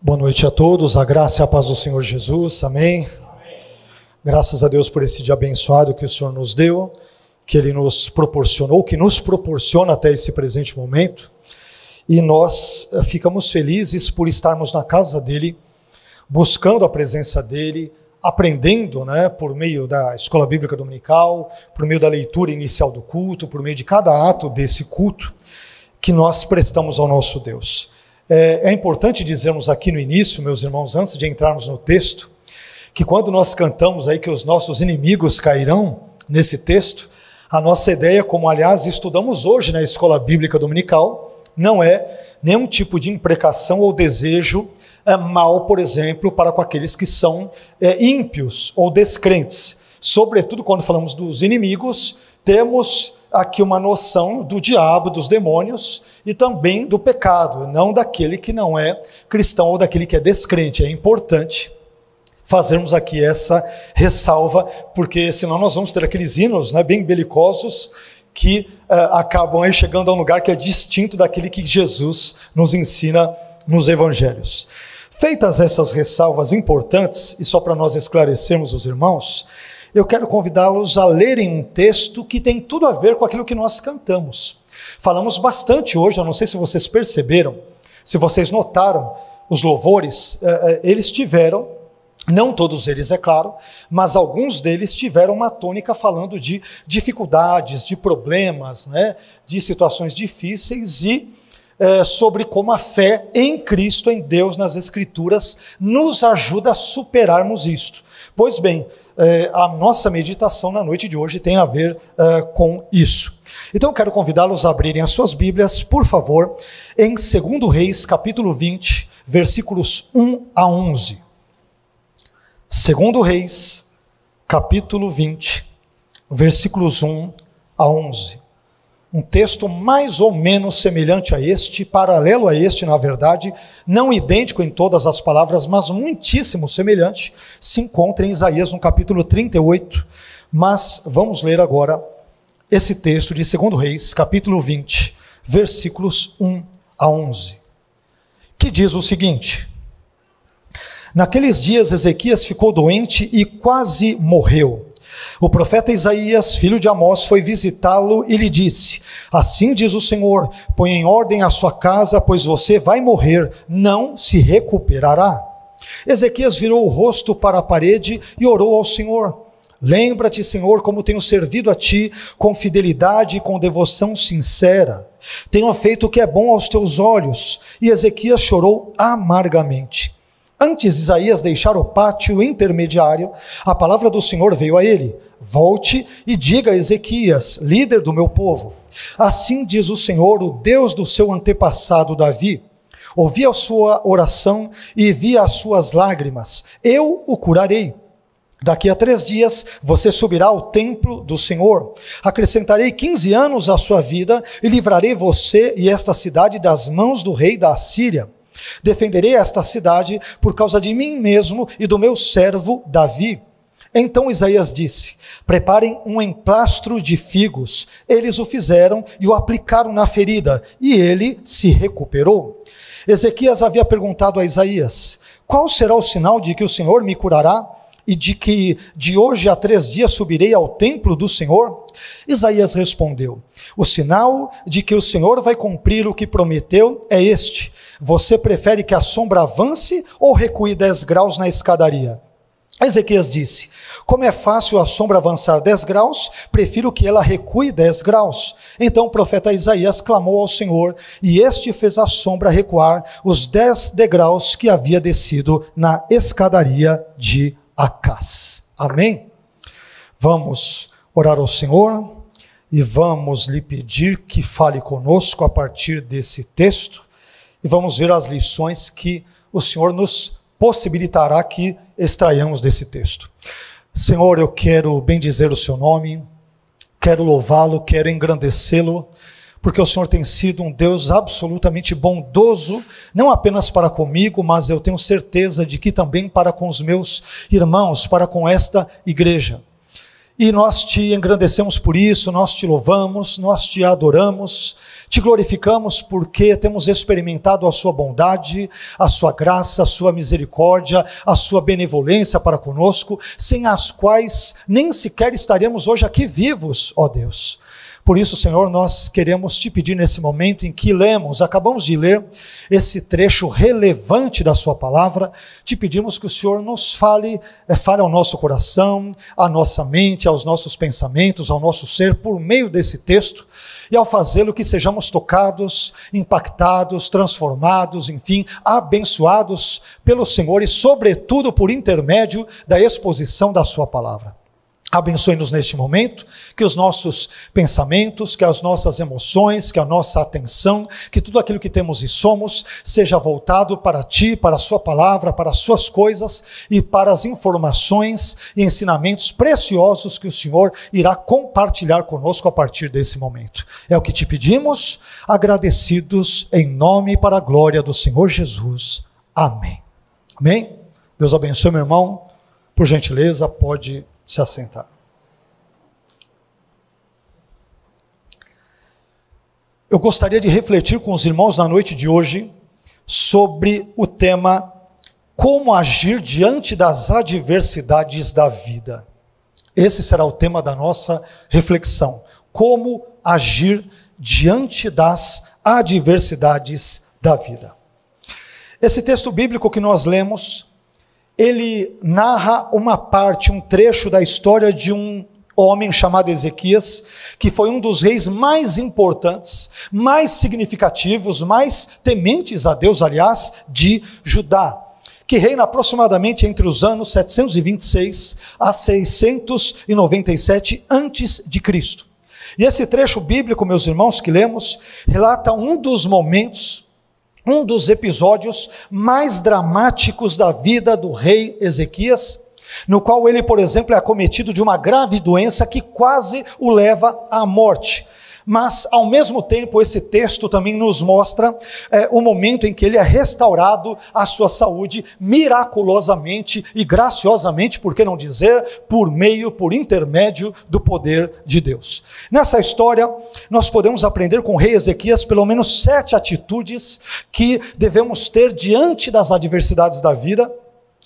Boa noite a todos, a graça e a paz do Senhor Jesus, amém? Graças a Deus por esse dia abençoado que o Senhor nos deu, que Ele nos proporcionou, que nos proporciona até esse presente momento, e nós ficamos felizes por estarmos na casa dEle, buscando a presença dEle, aprendendo, por meio da Escola Bíblica Dominical, por meio da leitura inicial do culto, por meio de cada ato desse culto, que nós prestamos ao nosso Deus. É importante dizermos aqui no início, meus irmãos, antes de entrarmos no texto, que quando nós cantamos aí que os nossos inimigos cairão nesse texto, a nossa ideia, como aliás estudamos hoje na Escola Bíblica Dominical, não é nenhum tipo de imprecação ou desejo mal, por exemplo, para com aqueles que são ímpios ou descrentes. Sobretudo quando falamos dos inimigos, temos aqui uma noção do diabo, dos demônios e também do pecado, não daquele que não é cristão ou daquele que é descrente. É importante fazermos aqui essa ressalva, porque senão nós vamos ter aqueles hinos bem belicosos que acabam aí chegando a um lugar que é distinto daquele que Jesus nos ensina nos evangelhos. Feitas essas ressalvas importantes, e só para nós esclarecermos os irmãos, eu quero convidá-los a lerem um texto que tem tudo a ver com aquilo que nós cantamos. Falamos bastante hoje, eu não sei se vocês perceberam, se vocês notaram, os louvores, eles tiveram, não todos eles, é claro, mas alguns deles tiveram uma tônica falando de dificuldades, de problemas, de situações difíceis e sobre como a fé em Cristo, em Deus, nas Escrituras, nos ajuda a superarmos isto. Pois bem, a nossa meditação na noite de hoje tem a ver com isso. Então eu quero convidá-los a abrirem as suas Bíblias, por favor, em 2 Reis, capítulo 20, versículos 1 a 11. 2 Reis, capítulo 20, versículos 1 a 11. Um texto mais ou menos semelhante a este, paralelo a este, na verdade, não idêntico em todas as palavras, mas muitíssimo semelhante, se encontra em Isaías no capítulo 38, mas vamos ler agora esse texto de 2 Reis, capítulo 20, versículos 1 a 11, que diz o seguinte: Naqueles dias Ezequias ficou doente e quase morreu. O profeta Isaías, filho de Amós, foi visitá-lo e lhe disse: Assim diz o Senhor, põe em ordem a sua casa, pois você vai morrer, não se recuperará. Ezequias virou o rosto para a parede e orou ao Senhor: Lembra-te, Senhor, como tenho servido a ti com fidelidade e com devoção sincera. Tenho feito o que é bom aos teus olhos. E Ezequias chorou amargamente. Antes de Isaías deixar o pátio intermediário, a palavra do Senhor veio a ele: Volte e diga a Ezequias, líder do meu povo: Assim diz o Senhor, o Deus do seu antepassado Davi: Ouvi a sua oração e vi as suas lágrimas, eu o curarei. Daqui a 3 dias você subirá ao templo do Senhor. Acrescentarei 15 anos à sua vida e livrarei você e esta cidade das mãos do rei da Assíria. Defenderei esta cidade por causa de mim mesmo e do meu servo Davi. Então Isaías disse: Preparem um emplastro de figos. Eles o fizeram e o aplicaram na ferida, e ele se recuperou. Ezequias havia perguntado a Isaías: Qual será o sinal de que o Senhor me curará? E de que de hoje a 3 dias subirei ao templo do Senhor? Isaías respondeu: O sinal de que o Senhor vai cumprir o que prometeu é este: Você prefere que a sombra avance ou recue 10 graus na escadaria? Ezequias disse: Como é fácil a sombra avançar 10 graus, prefiro que ela recue 10 graus. Então o profeta Isaías clamou ao Senhor, e este fez a sombra recuar os 10 degraus que havia descido na escadaria de Acás. Amém? Vamos orar ao Senhor e vamos lhe pedir que fale conosco a partir desse texto e vamos ver as lições que o Senhor nos possibilitará que extraiamos desse texto. Senhor, eu quero bendizer o seu nome, quero louvá-lo, quero engrandecê-lo, porque o Senhor tem sido um Deus absolutamente bondoso, não apenas para comigo, mas eu tenho certeza de que também para com os meus irmãos, para com esta igreja. E nós te engrandecemos por isso, nós te louvamos, nós te adoramos, te glorificamos porque temos experimentado a sua bondade, a sua graça, a sua misericórdia, a sua benevolência para conosco, sem as quais nem sequer estaríamos hoje aqui vivos, ó Deus. Por isso, Senhor, nós queremos te pedir nesse momento em que acabamos de ler esse trecho relevante da sua palavra, te pedimos que o Senhor nos fale ao nosso coração, à nossa mente, aos nossos pensamentos, ao nosso ser, por meio desse texto, e ao fazê-lo que sejamos tocados, impactados, transformados, enfim, abençoados pelo Senhor e sobretudo por intermédio da exposição da sua palavra. Abençoe-nos neste momento, que os nossos pensamentos, que as nossas emoções, que a nossa atenção, que tudo aquilo que temos e somos, seja voltado para Ti, para a Sua palavra, para as Suas coisas e para as informações e ensinamentos preciosos que o Senhor irá compartilhar conosco a partir desse momento. É o que te pedimos, agradecidos em nome e para a glória do Senhor Jesus. Amém. Amém? Deus abençoe, meu irmão. Por gentileza, pode se assentar. Eu gostaria de refletir com os irmãos na noite de hoje sobre o tema como agir diante das adversidades da vida. Esse será o tema da nossa reflexão. Como agir diante das adversidades da vida. Esse texto bíblico que nós lemos, ele narra um trecho da história de um homem chamado Ezequias, que foi um dos reis mais importantes, mais significativos, mais tementes a Deus, aliás, de Judá, que reina aproximadamente entre os anos 726 a 697 a.C. E esse trecho bíblico, meus irmãos, que lemos, relata um dos episódios mais dramáticos da vida do rei Ezequias, no qual ele, por exemplo, é acometido de uma grave doença que quase o leva à morte. Mas, ao mesmo tempo, esse texto também nos mostra o momento em que ele é restaurado à sua saúde, miraculosamente e graciosamente, por que não dizer, por intermédio do poder de Deus. Nessa história, nós podemos aprender com o rei Ezequias pelo menos 7 atitudes que devemos ter diante das adversidades da vida.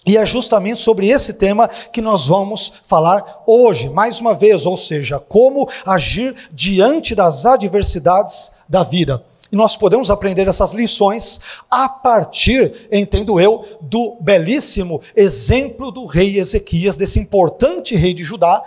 E é justamente sobre esse tema que nós vamos falar hoje, mais uma vez, ou seja, como agir diante das adversidades da vida. E nós podemos aprender essas lições a partir, entendo eu, do belíssimo exemplo do rei Ezequias, desse importante rei de Judá,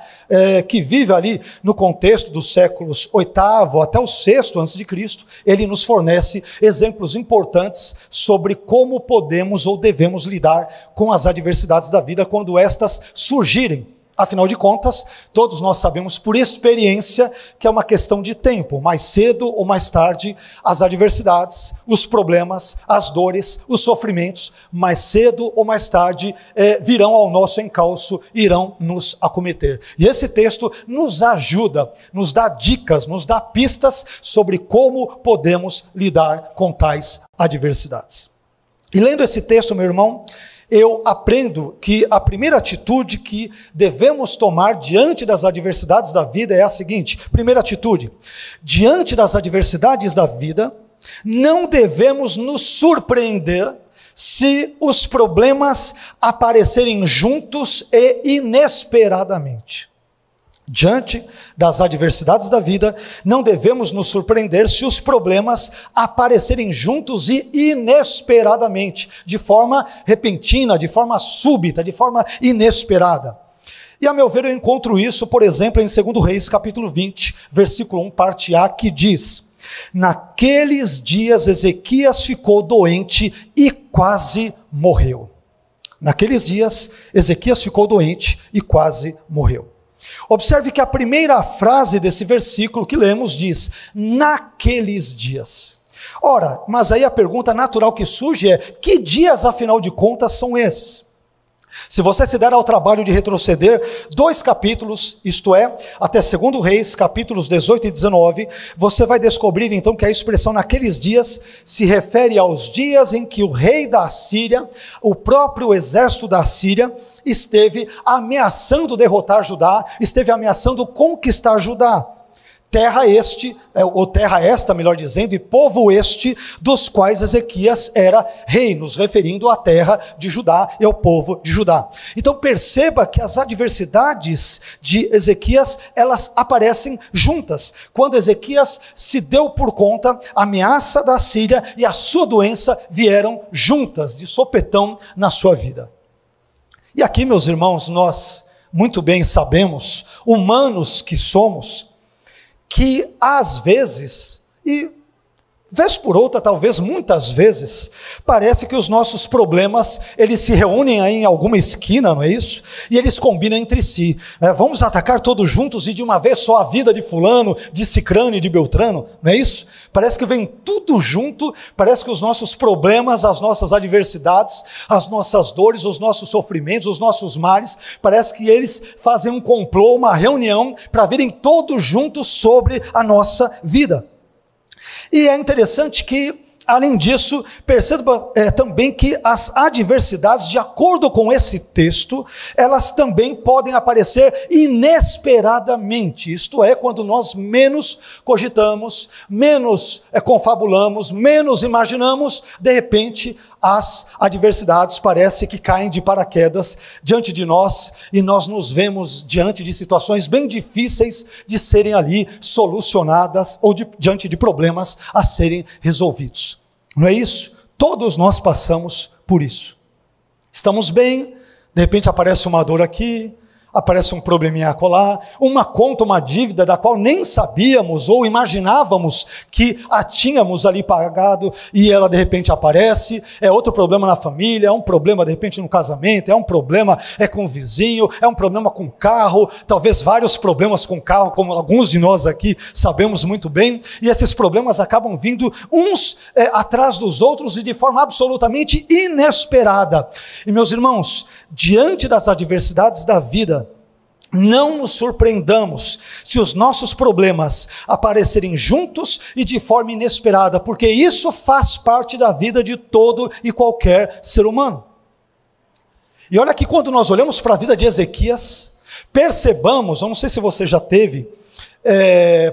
que vive ali no contexto dos séculos 8º até o 6º a.C., ele nos fornece exemplos importantes sobre como podemos ou devemos lidar com as adversidades da vida quando estas surgirem. Afinal de contas, todos nós sabemos por experiência que é uma questão de tempo. Mais cedo ou mais tarde, as adversidades, os problemas, as dores, os sofrimentos, mais cedo ou mais tarde, virão ao nosso encalço, irão nos acometer. E esse texto nos ajuda, nos dá dicas, nos dá pistas sobre como podemos lidar com tais adversidades. E lendo esse texto, meu irmão, eu aprendo que a primeira atitude que devemos tomar diante das adversidades da vida é a seguinte: primeira atitude, diante das adversidades da vida, não devemos nos surpreender se os problemas aparecerem juntos e inesperadamente. Diante das adversidades da vida, não devemos nos surpreender se os problemas aparecerem juntos e inesperadamente, de forma repentina, de forma súbita, de forma inesperada. E a meu ver eu encontro isso, por exemplo, em 2 Reis, capítulo 20, versículo 1, parte A, que diz: naqueles dias Ezequias ficou doente e quase morreu. Naqueles dias Ezequias ficou doente e quase morreu. Observe que a primeira frase desse versículo que lemos diz, naqueles dias. Ora, mas aí a pergunta natural que surge é, que dias afinal de contas são esses? Se você se der ao trabalho de retroceder 2 capítulos, isto é, até 2 Reis, capítulos 18 e 19, você vai descobrir então que a expressão naqueles dias se refere aos dias em que o rei da Assíria, o próprio exército da Assíria, esteve ameaçando derrotar Judá, esteve ameaçando conquistar Judá. Terra esta, melhor dizendo, e povo este, dos quais Ezequias era rei, nos referindo à terra de Judá e ao povo de Judá. Então perceba que as adversidades de Ezequias, elas aparecem juntas. Quando Ezequias se deu por conta, a ameaça da Síria e a sua doença vieram juntas, de sopetão na sua vida. E aqui, meus irmãos, nós muito bem sabemos, humanos que somos, que às vezes, e vez por outra, talvez muitas vezes, parece que os nossos problemas, eles se reúnem aí em alguma esquina, não é isso? E eles combinam entre si. Vamos atacar todos juntos e de uma vez só a vida de fulano, de cicrano e de beltrano, não é isso? Parece que vem tudo junto, parece que os nossos problemas, as nossas adversidades, as nossas dores, os nossos sofrimentos, os nossos males, parece que eles fazem um complô, uma reunião, para virem todos juntos sobre a nossa vida. E é interessante que, além disso, perceba também que as adversidades, de acordo com esse texto, elas também podem aparecer inesperadamente, isto é, quando nós menos cogitamos, menos confabulamos, menos imaginamos, de repente as adversidades parece que caem de paraquedas diante de nós e nós nos vemos diante de situações bem difíceis de serem ali solucionadas ou diante de problemas a serem resolvidos. Não é isso? Todos nós passamos por isso. Estamos bem, de repente aparece uma dor aqui, aparece um probleminha acolá, uma conta, uma dívida da qual nem sabíamos ou imaginávamos que a tínhamos ali pagado e ela de repente aparece, é outro problema na família, é um problema de repente no casamento, é um problema com o vizinho, é um problema com o carro, talvez vários problemas com o carro, como alguns de nós aqui sabemos muito bem, e esses problemas acabam vindo uns atrás dos outros e de forma absolutamente inesperada. E meus irmãos, diante das adversidades da vida, não nos surpreendamos se os nossos problemas aparecerem juntos e de forma inesperada, porque isso faz parte da vida de todo e qualquer ser humano. E olha que quando nós olhamos para a vida de Ezequias, percebamos, eu não sei se você já teve,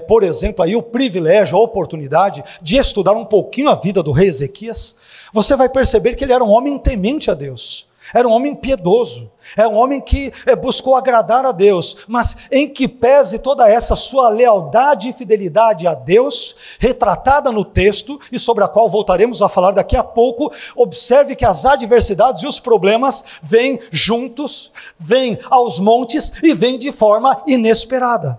por exemplo, aí o privilégio, a oportunidade de estudar um pouquinho a vida do rei Ezequias, você vai perceber que ele era um homem temente a Deus. Era um homem piedoso, é um homem que buscou agradar a Deus, mas em que pese toda essa sua lealdade e fidelidade a Deus, retratada no texto, e sobre a qual voltaremos a falar daqui a pouco, observe que as adversidades e os problemas vêm juntos, vêm aos montes e vêm de forma inesperada.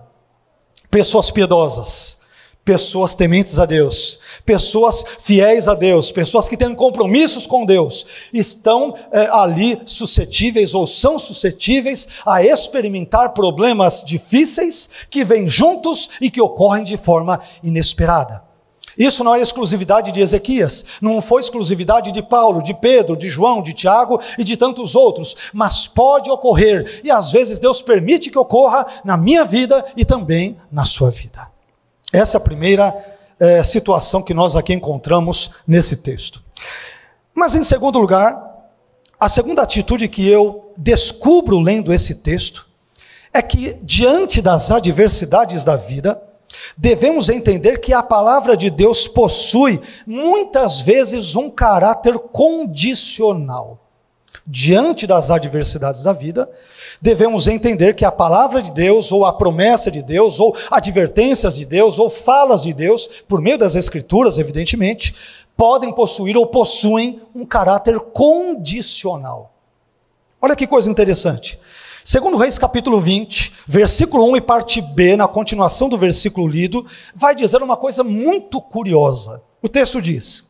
Pessoas piedosas, pessoas tementes a Deus, pessoas fiéis a Deus, pessoas que têm compromissos com Deus, estão ali suscetíveis ou são suscetíveis a experimentar problemas difíceis que vêm juntos e que ocorrem de forma inesperada. Isso não é exclusividade de Ezequias, não foi exclusividade de Paulo, de Pedro, de João, de Tiago e de tantos outros, mas pode ocorrer e às vezes Deus permite que ocorra na minha vida e também na sua vida. Essa é a primeira situação que nós aqui encontramos nesse texto. Mas em segundo lugar, a segunda atitude que eu descubro lendo esse texto é que diante das adversidades da vida, devemos entender que a palavra de Deus possui muitas vezes um caráter condicional. Diante das adversidades da vida, devemos entender que a palavra de Deus, ou a promessa de Deus, ou advertências de Deus, ou falas de Deus, por meio das Escrituras, evidentemente, podem possuir ou possuem um caráter condicional. Olha que coisa interessante. Segundo Reis capítulo 20, versículo 1 e parte B, na continuação do versículo lido, vai dizer uma coisa muito curiosa. O texto diz: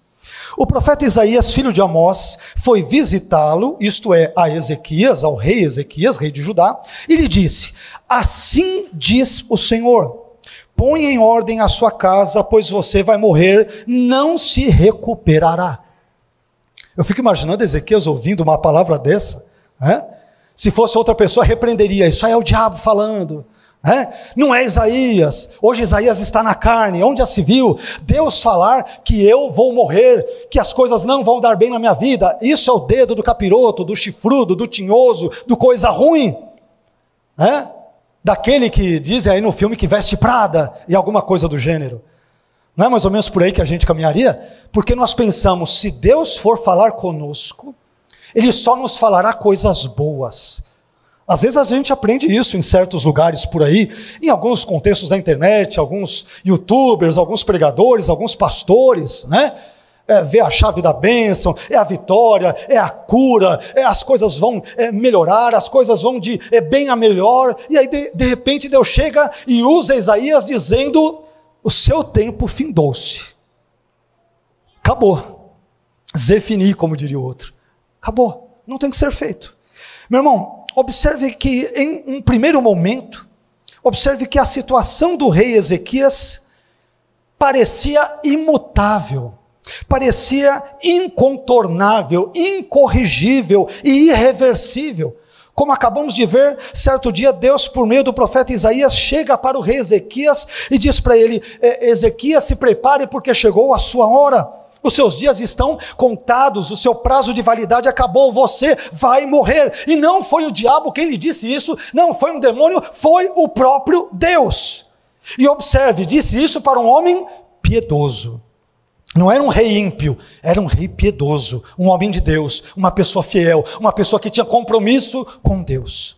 o profeta Isaías, filho de Amós, foi visitá-lo, isto é, a Ezequias, ao rei Ezequias, rei de Judá, e lhe disse: assim diz o Senhor, põe em ordem a sua casa, pois você vai morrer, não se recuperará. Eu fico imaginando Ezequias ouvindo uma palavra dessa, Se fosse outra pessoa, repreenderia. Isso aí é o diabo falando. Não é Isaías. Hoje Isaías está na carne. Onde já se viu Deus falar que eu vou morrer, que as coisas não vão dar bem na minha vida? Isso é o dedo do capiroto, do chifrudo, do tinhoso, do coisa ruim. Daquele que dizem aí no filme que veste Prada e alguma coisa do gênero. Não é mais ou menos por aí que a gente caminharia? Porque nós pensamos, se Deus for falar conosco, Ele só nos falará coisas boas. Às vezes a gente aprende isso em certos lugares por aí, em alguns contextos da internet, alguns youtubers, alguns pregadores, alguns pastores, ver a chave da bênção, é a vitória, é a cura, as coisas vão melhorar, as coisas vão de bem a melhor, e aí de repente Deus chega e usa Isaías dizendo, o seu tempo findou-se, acabou, zefini, como diria o outro, acabou, não tem que ser feito. Meu irmão, observe que em um primeiro momento, observe que a situação do rei Ezequias parecia imutável, parecia incontornável, incorrigível e irreversível. Como acabamos de ver, certo dia Deus, por meio do profeta Isaías, chega para o rei Ezequias e diz para ele, Ezequias, se prepare porque chegou a sua hora. Os seus dias estão contados, o seu prazo de validade acabou, você vai morrer. E não foi o diabo quem lhe disse isso, não foi um demônio, foi o próprio Deus. E observe, disse isso para um homem piedoso. Não era um rei ímpio, era um rei piedoso, um homem de Deus, uma pessoa fiel, uma pessoa que tinha compromisso com Deus.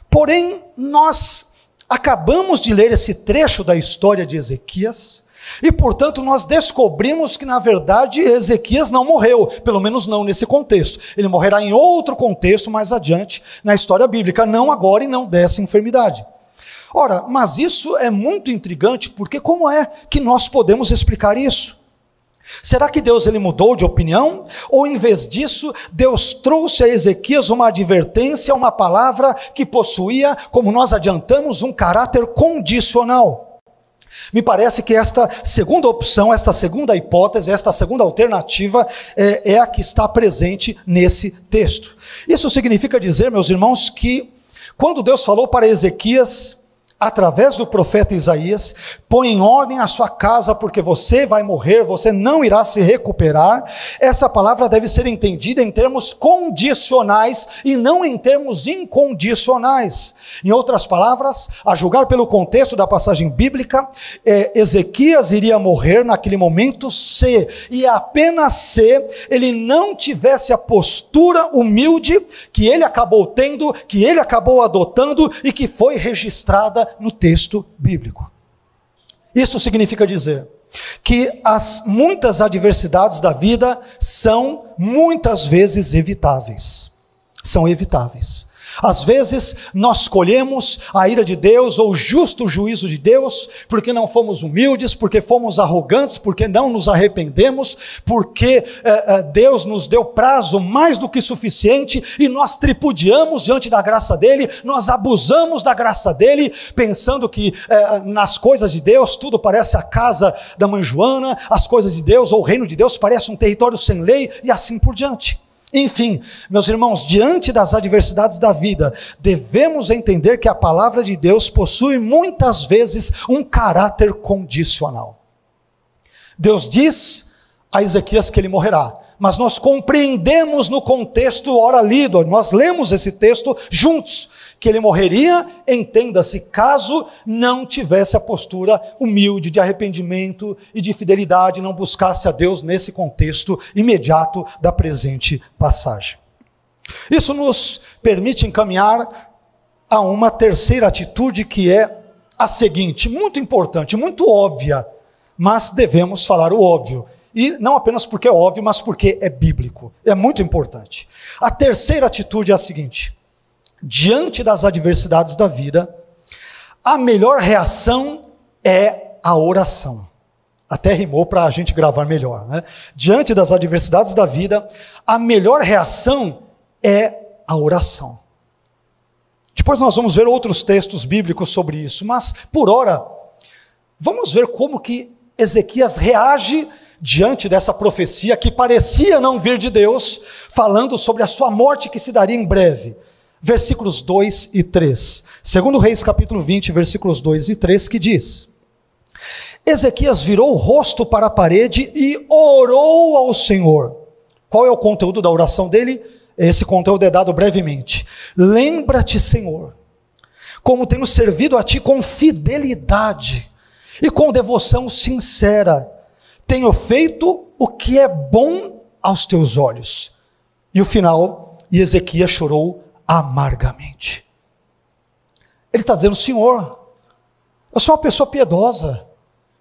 Porém, nós acabamos de ler esse trecho da história de Ezequias, e portanto nós descobrimos que na verdade Ezequias não morreu, pelo menos não nesse contexto. Ele morrerá em outro contexto mais adiante na história bíblica, não agora e não dessa enfermidade. Ora, mas isso é muito intrigante, porque como é que nós podemos explicar isso? Será que Deus ele mudou de opinião? Ou em vez disso, Deus trouxe a Ezequias uma advertência, uma palavra que possuía, como nós adiantamos, um caráter condicional? Me parece que esta segunda opção, esta segunda hipótese, esta segunda alternativa é a que está presente nesse texto. Isso significa dizer, meus irmãos, que quando Deus falou para Ezequias, através do profeta Isaías, põe em ordem a sua casa, porque você vai morrer, você não irá se recuperar. Essa palavra deve ser entendida em termos condicionais e não em termos incondicionais. Em outras palavras, a julgar pelo contexto da passagem bíblica, Ezequias iria morrer naquele momento se, e apenas se, ele não tivesse a postura humilde que ele acabou tendo, que ele acabou adotando e que foi registrada no texto bíblico. Isso significa dizer que as muitas adversidades da vida são muitas vezes evitáveis. São evitáveis. Às vezes nós colhemos a ira de Deus ou o justo juízo de Deus porque não fomos humildes, porque fomos arrogantes, porque não nos arrependemos, porque Deus nos deu prazo mais do que suficiente e nós tripudiamos diante da graça dele, nós abusamos da graça dele, pensando que nas coisas de Deus tudo parece a casa da mãe Joana, as coisas de Deus ou o reino de Deus parece um território sem lei e assim por diante. Enfim, meus irmãos, diante das adversidades da vida, devemos entender que a palavra de Deus possui muitas vezes um caráter condicional. Deus diz a Ezequias que ele morrerá, mas nós compreendemos no contexto ora lido, nós lemos esse texto juntos, que ele morreria, entenda-se, caso não tivesse a postura humilde de arrependimento e de fidelidade, não buscasse a Deus nesse contexto imediato da presente passagem. Isso nos permite encaminhar a uma terceira atitude que é a seguinte, muito importante, muito óbvia, mas devemos falar o óbvio. E não apenas porque é óbvio, mas porque é bíblico. É muito importante. A terceira atitude é a seguinte: diante das adversidades da vida, a melhor reação é a oração. Até rimou para a gente gravar melhor, né? Diante das adversidades da vida, a melhor reação é a oração. Depois nós vamos ver outros textos bíblicos sobre isso, mas por ora, vamos ver como que Ezequias reage diante dessa profecia que parecia não vir de Deus, falando sobre a sua morte que se daria em breve. versículos 2 e 3. Segundo Reis, capítulo 20, versículos 2 e 3, que diz: Ezequias virou o rosto para a parede e orou ao Senhor. Qual é o conteúdo da oração dele? Esse conteúdo é dado brevemente. Lembra-te, Senhor, como tenho servido a ti com fidelidade e com devoção sincera. Tenho feito o que é bom aos teus olhos. E o final, e Ezequias chorou amargamente. Ele está dizendo: Senhor, eu sou uma pessoa piedosa,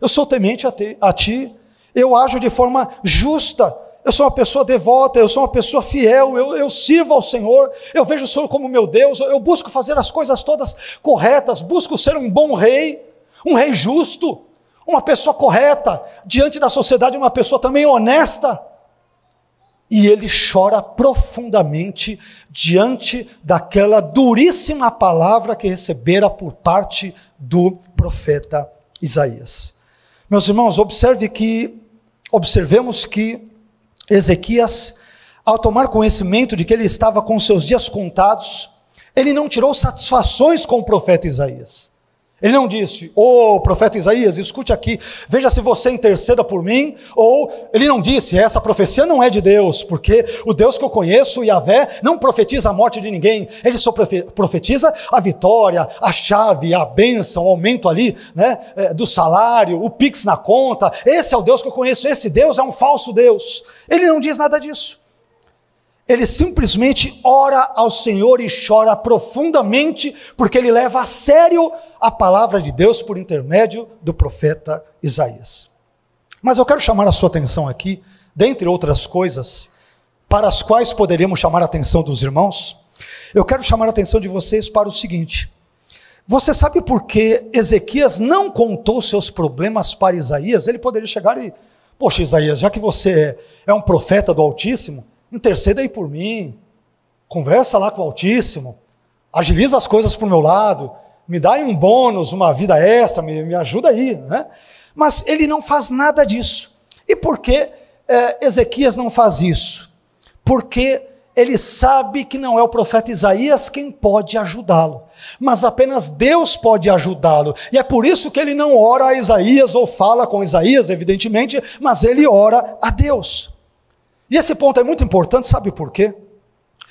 eu sou temente a ti, eu ajo de forma justa, eu sou uma pessoa devota, eu sou uma pessoa fiel, eu sirvo ao Senhor, eu vejo o Senhor como meu Deus, eu busco fazer as coisas todas corretas, busco ser um bom rei, um rei justo, uma pessoa correta, diante da sociedade, uma pessoa também honesta. E ele chora profundamente diante daquela duríssima palavra que recebera por parte do profeta Isaías. Meus irmãos, observemos que Ezequias, ao tomar conhecimento de que ele estava com seus dias contados, ele não tirou satisfações com o profeta Isaías. Ele não disse: profeta Isaías, escute aqui, veja se você interceda por mim. Ou ele não disse: essa profecia não é de Deus, porque o Deus que eu conheço, Yahvé, não profetiza a morte de ninguém. Ele só profetiza a vitória, a chave, a bênção, o aumento ali, né, do salário, o pix na conta. Esse é o Deus que eu conheço, esse Deus é um falso Deus. Ele não diz nada disso. Ele simplesmente ora ao Senhor e chora profundamente, porque ele leva a sério a palavra de Deus por intermédio do profeta Isaías. Mas eu quero chamar a sua atenção aqui, dentre outras coisas, para as quais poderíamos chamar a atenção dos irmãos, eu quero chamar a atenção de vocês para o seguinte: você sabe por que Ezequias não contou seus problemas para Isaías? Ele poderia chegar e: poxa, Isaías, já que você é um profeta do Altíssimo, interceda aí por mim, conversa lá com o Altíssimo, agiliza as coisas para o meu lado, me dá aí um bônus, uma vida extra, me ajuda aí, né? Mas ele não faz nada disso. E por que Ezequias não faz isso? Porque ele sabe que não é o profeta Isaías quem pode ajudá-lo, mas apenas Deus pode ajudá-lo. E é por isso que ele não ora a Isaías ou fala com Isaías, evidentemente, mas ele ora a Deus. E esse ponto é muito importante, sabe por quê?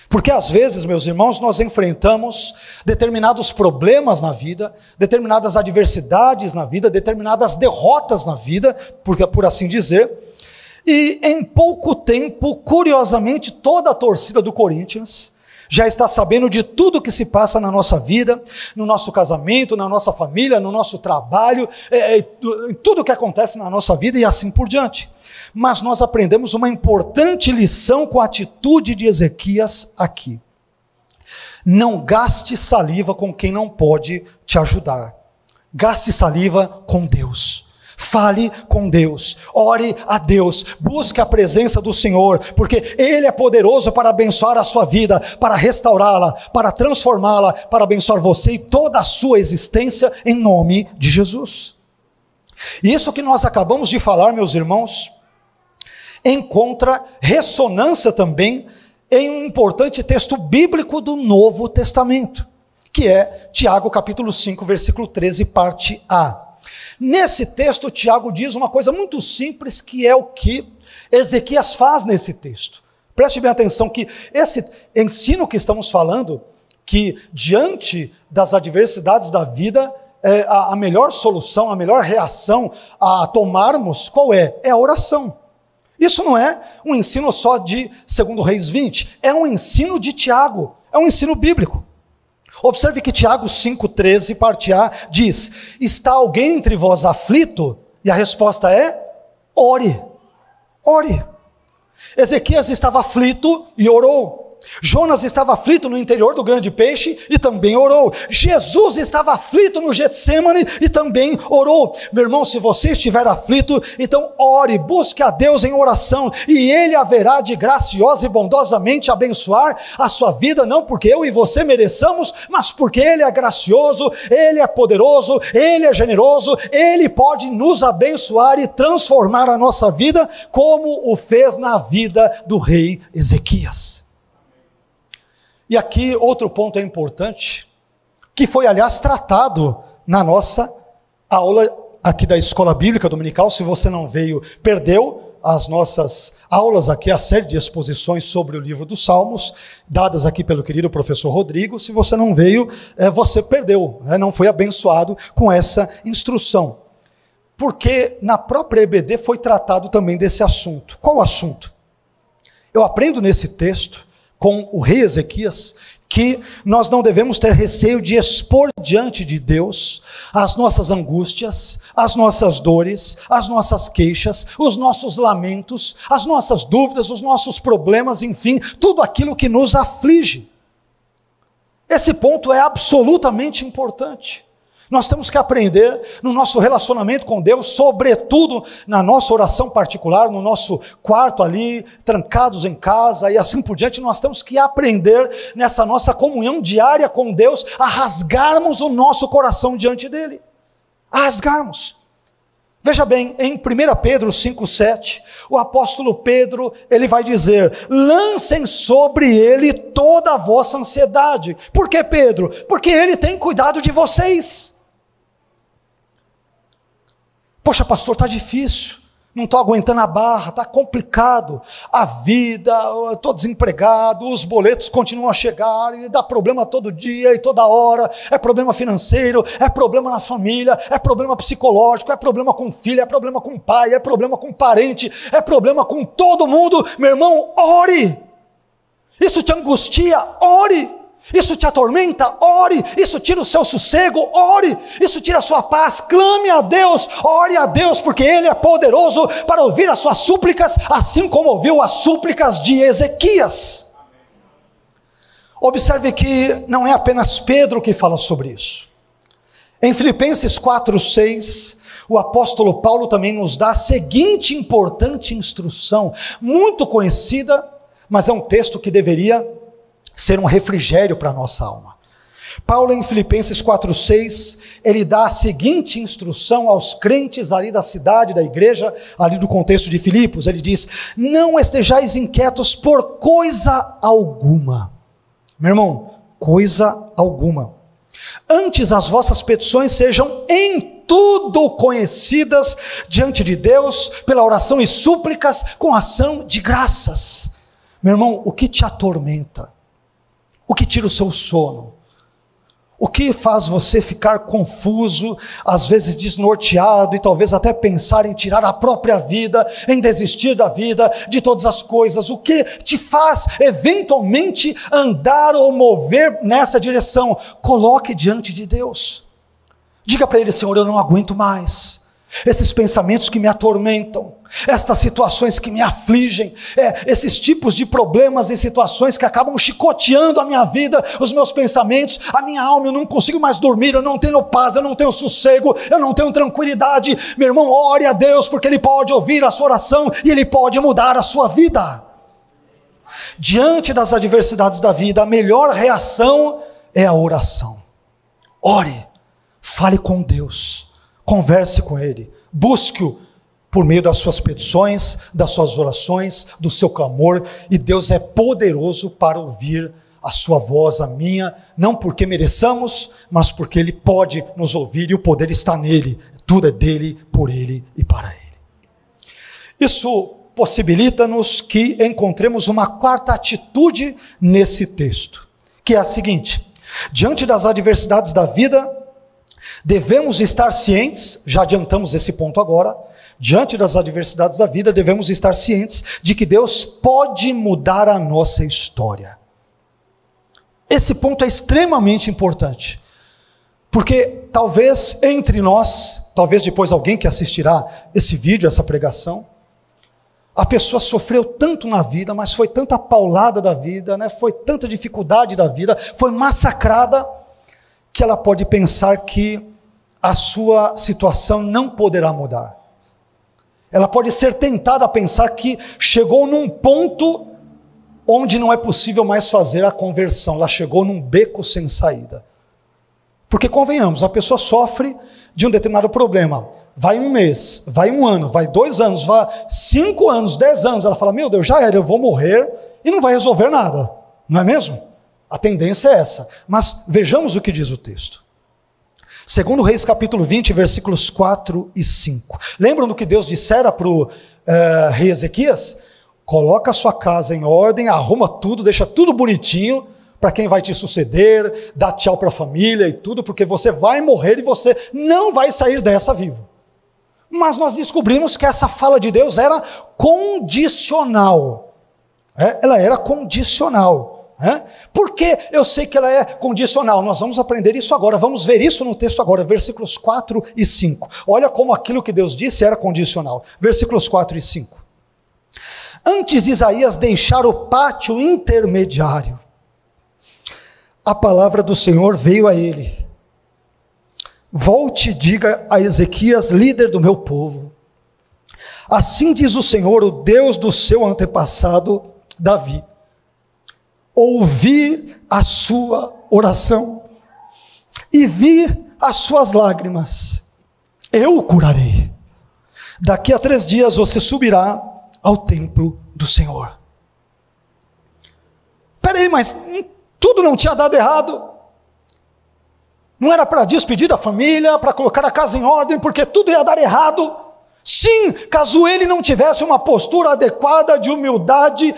Porque às vezes, meus irmãos, nós enfrentamos determinados problemas na vida, determinadas adversidades na vida, determinadas derrotas na vida, por assim dizer, e em pouco tempo, curiosamente, toda a torcida do Corinthians já está sabendo de tudo que se passa na nossa vida, no nosso casamento, na nossa família, no nosso trabalho, em tudo que acontece na nossa vida e assim por diante. Mas nós aprendemos uma importante lição com a atitude de Ezequias aqui. Não gaste saliva com quem não pode te ajudar. Gaste saliva com Deus. Fale com Deus, ore a Deus, busque a presença do Senhor, porque Ele é poderoso para abençoar a sua vida, para restaurá-la, para transformá-la, para abençoar você e toda a sua existência em nome de Jesus. E isso que nós acabamos de falar, meus irmãos, encontra ressonância também em um importante texto bíblico do Novo Testamento, que é Tiago capítulo 5, versículo 13, parte A. Nesse texto, Tiago diz uma coisa muito simples, que é o que Ezequias faz nesse texto. Preste bem atenção que esse ensino que estamos falando, que diante das adversidades da vida, a melhor solução, a melhor reação a tomarmos, qual é? É a oração. Isso não é um ensino só de 2 Reis 20, é um ensino de Tiago, é um ensino bíblico. Observe que Tiago 5,13, parte A, diz: está alguém entre vós aflito? E a resposta é: ore, ore. Ezequias estava aflito e orou. Jonas estava aflito no interior do grande peixe e também orou. Jesus estava aflito no Getsêmani e também orou. Meu irmão, se você estiver aflito, então ore, busque a Deus em oração, e Ele haverá de graciosa e bondosamente abençoar a sua vida, não porque eu e você mereçamos, mas porque Ele é gracioso, Ele é poderoso, Ele é generoso, Ele pode nos abençoar e transformar a nossa vida, como o fez na vida do rei Ezequias. E aqui outro ponto é importante, que foi, aliás, tratado na nossa aula aqui da Escola Bíblica Dominical. Se você não veio, perdeu as nossas aulas aqui, a série de exposições sobre o livro dos Salmos, dadas aqui pelo querido professor Rodrigo. Se você não veio, você perdeu, não foi abençoado com essa instrução. Porque na própria EBD foi tratado também desse assunto. Qual assunto? Eu aprendo nesse texto, com o rei Ezequias, que nós não devemos ter receio de expor diante de Deus as nossas angústias, as nossas dores, as nossas queixas, os nossos lamentos, as nossas dúvidas, os nossos problemas, enfim, tudo aquilo que nos aflige. Esse ponto é absolutamente importante. Nós temos que aprender no nosso relacionamento com Deus, sobretudo na nossa oração particular, no nosso quarto ali, trancados em casa e assim por diante. Nós temos que aprender nessa nossa comunhão diária com Deus a rasgarmos o nosso coração diante dele. A rasgarmos. Veja bem, em 1 Pedro 5,7, o apóstolo Pedro, ele vai dizer: lancem sobre ele toda a vossa ansiedade. Por que, Pedro? Porque ele tem cuidado de vocês. Poxa, pastor, está difícil, não estou aguentando a barra, está complicado, a vida, estou desempregado, os boletos continuam a chegar, e dá problema todo dia e toda hora, é problema financeiro, é problema na família, é problema psicológico, é problema com filho, é problema com pai, é problema com parente, é problema com todo mundo. Meu irmão, ore. Isso te angustia? Ore. Isso te atormenta? Ore. Isso tira o seu sossego? Ore. Isso tira a sua paz? Clame a Deus, ore a Deus, porque Ele é poderoso para ouvir as suas súplicas, assim como ouviu as súplicas de Ezequias. Observe que não é apenas Pedro que fala sobre isso. Em Filipenses 4:6, o apóstolo Paulo também nos dá a seguinte importante instrução, muito conhecida, mas é um texto que deveria ser um refrigério para a nossa alma. Paulo, em Filipenses 4:6, ele dá a seguinte instrução aos crentes ali da cidade, da igreja, ali do contexto de Filipos. Ele diz: não estejais inquietos por coisa alguma. Meu irmão, coisa alguma. Antes as vossas petições sejam em tudo conhecidas diante de Deus, pela oração e súplicas, com ação de graças. Meu irmão, o que te atormenta? O que tira o seu sono? O que faz você ficar confuso, às vezes desnorteado, e talvez até pensar em tirar a própria vida, em desistir da vida, de todas as coisas? O que te faz eventualmente andar ou mover nessa direção? Coloque diante de Deus. Diga para Ele: Senhor, eu não aguento mais esses pensamentos que me atormentam, estas situações que me afligem, esses tipos de problemas e situações que acabam chicoteando a minha vida, os meus pensamentos, a minha alma. Eu não consigo mais dormir, eu não tenho paz, eu não tenho sossego, eu não tenho tranquilidade. Meu irmão, ore a Deus, porque Ele pode ouvir a sua oração e Ele pode mudar a sua vida. Diante das adversidades da vida, a melhor reação é a oração. Ore, fale com Deus, converse com Ele, busque-o por meio das suas petições, das suas orações, do seu clamor, e Deus é poderoso para ouvir a sua voz, a minha, não porque mereçamos, mas porque Ele pode nos ouvir, e o poder está nele. Tudo é dele, por Ele e para Ele. Isso possibilita-nos que encontremos uma quarta atitude nesse texto, que é a seguinte: diante das adversidades da vida, devemos estar cientes, já adiantamos esse ponto agora, diante das adversidades da vida, devemos estar cientes de que Deus pode mudar a nossa história. Esse ponto é extremamente importante, porque talvez entre nós, talvez depois alguém que assistirá esse vídeo, essa pregação, a pessoa sofreu tanto na vida, mas foi tanta paulada da vida, foi tanta dificuldade da vida, foi massacrada, que ela pode pensar que a sua situação não poderá mudar. Ela pode ser tentada a pensar que chegou num ponto onde não é possível mais fazer a conversão. Ela chegou num beco sem saída. Porque convenhamos, a pessoa sofre de um determinado problema. Vai um mês, vai um ano, vai 2 anos, vai 5 anos, 10 anos. Ela fala: meu Deus, já era, eu vou morrer, e não vai resolver nada. Não é mesmo? A tendência é essa. Mas vejamos o que diz o texto. Segundo Reis capítulo 20, versículos 4 e 5. Lembram do que Deus dissera para o rei Ezequias? Coloca a sua casa em ordem, arruma tudo, deixa tudo bonitinho, para quem vai te suceder, dá tchau para a família e tudo, porque você vai morrer e você não vai sair dessa vivo. Mas nós descobrimos que essa fala de Deus era condicional. Ela era condicional. Por que eu sei que ela é condicional? Nós vamos aprender isso agora, vamos ver isso no texto agora, versículos 4 e 5. Olha como aquilo que Deus disse era condicional. Versículos 4 e 5. Antes de Isaías deixar o pátio intermediário, a palavra do Senhor veio a ele. Volte e diga a Ezequias, líder do meu povo. Assim diz o Senhor, o Deus do seu antepassado, Davi. Ouvi a sua oração e vi as suas lágrimas. Eu o curarei. Daqui a 3 dias você subirá ao templo do Senhor. Peraí, mas tudo não tinha dado errado? Não era para despedir da família, para colocar a casa em ordem, porque tudo ia dar errado? Sim, caso ele não tivesse uma postura adequada de humildade,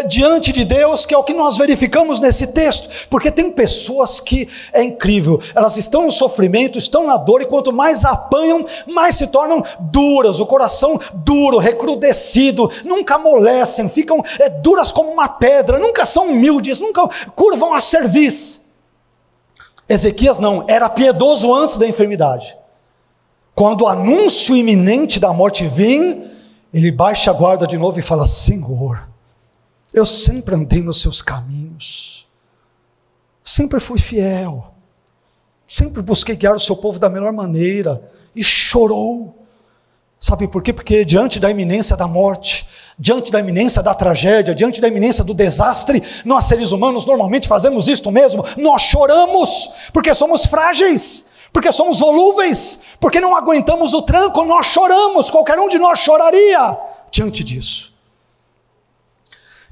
diante de Deus, que é o que nós verificamos nesse texto, porque tem pessoas que, é incrível, elas estão no sofrimento, estão na dor, e quanto mais apanham, mais se tornam duras, o coração duro, recrudescido, nunca amolecem, ficam duras como uma pedra, nunca são humildes, nunca curvam a cerviz. Ezequias não, era piedoso antes da enfermidade. Quando o anúncio iminente da morte vem, ele baixa a guarda de novo e fala: Senhor, eu sempre andei nos seus caminhos, sempre fui fiel, sempre busquei guiar o seu povo da melhor maneira, e chorou. Sabe por quê? Porque diante da iminência da morte, diante da iminência da tragédia, diante da iminência do desastre, nós seres humanos normalmente fazemos isto mesmo, nós choramos, porque somos frágeis, porque somos volúveis, porque não aguentamos o tranco, nós choramos, qualquer um de nós choraria diante disso.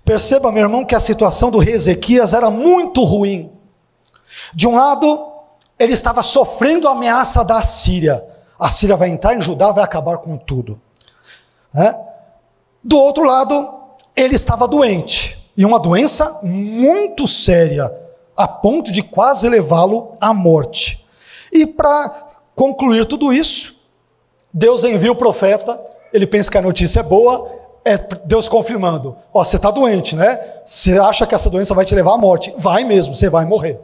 Perceba, meu irmão, que a situação do rei Ezequias era muito ruim. De um lado, ele estava sofrendo a ameaça da Assíria. A Síria vai entrar em Judá, vai acabar com tudo. Do outro lado, ele estava doente, e uma doença muito séria, a ponto de quase levá-lo à morte. E para concluir tudo isso, Deus envia o profeta, ele pensa que a notícia é boa, é Deus confirmando: você está doente, né? Você acha que essa doença vai te levar à morte? Vai mesmo, você vai morrer.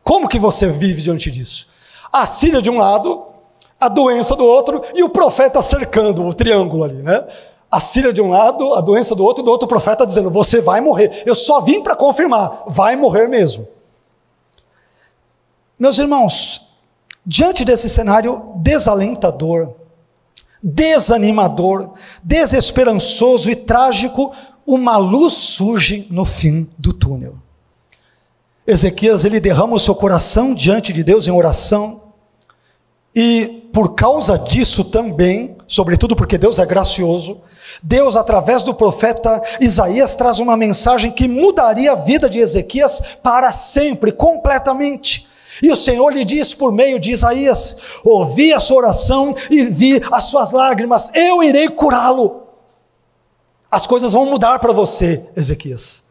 Como que você vive diante disso? A Síria de um lado, a doença do outro, e o profeta cercando o triângulo ali, né? A Síria de um lado, a doença do outro, e do outro o profeta dizendo: você vai morrer. Eu só vim para confirmar, vai morrer mesmo. Meus irmãos, diante desse cenário desalentador, desanimador, desesperançoso e trágico, uma luz surge no fim do túnel. Ezequias, ele derrama o seu coração diante de Deus em oração, e por causa disso também, sobretudo porque Deus é gracioso, Deus, através do profeta Isaías, traz uma mensagem que mudaria a vida de Ezequias para sempre, completamente. E o Senhor lhe diz por meio de Isaías: ouvi a sua oração e vi as suas lágrimas, eu irei curá-lo. As coisas vão mudar para você, Ezequias.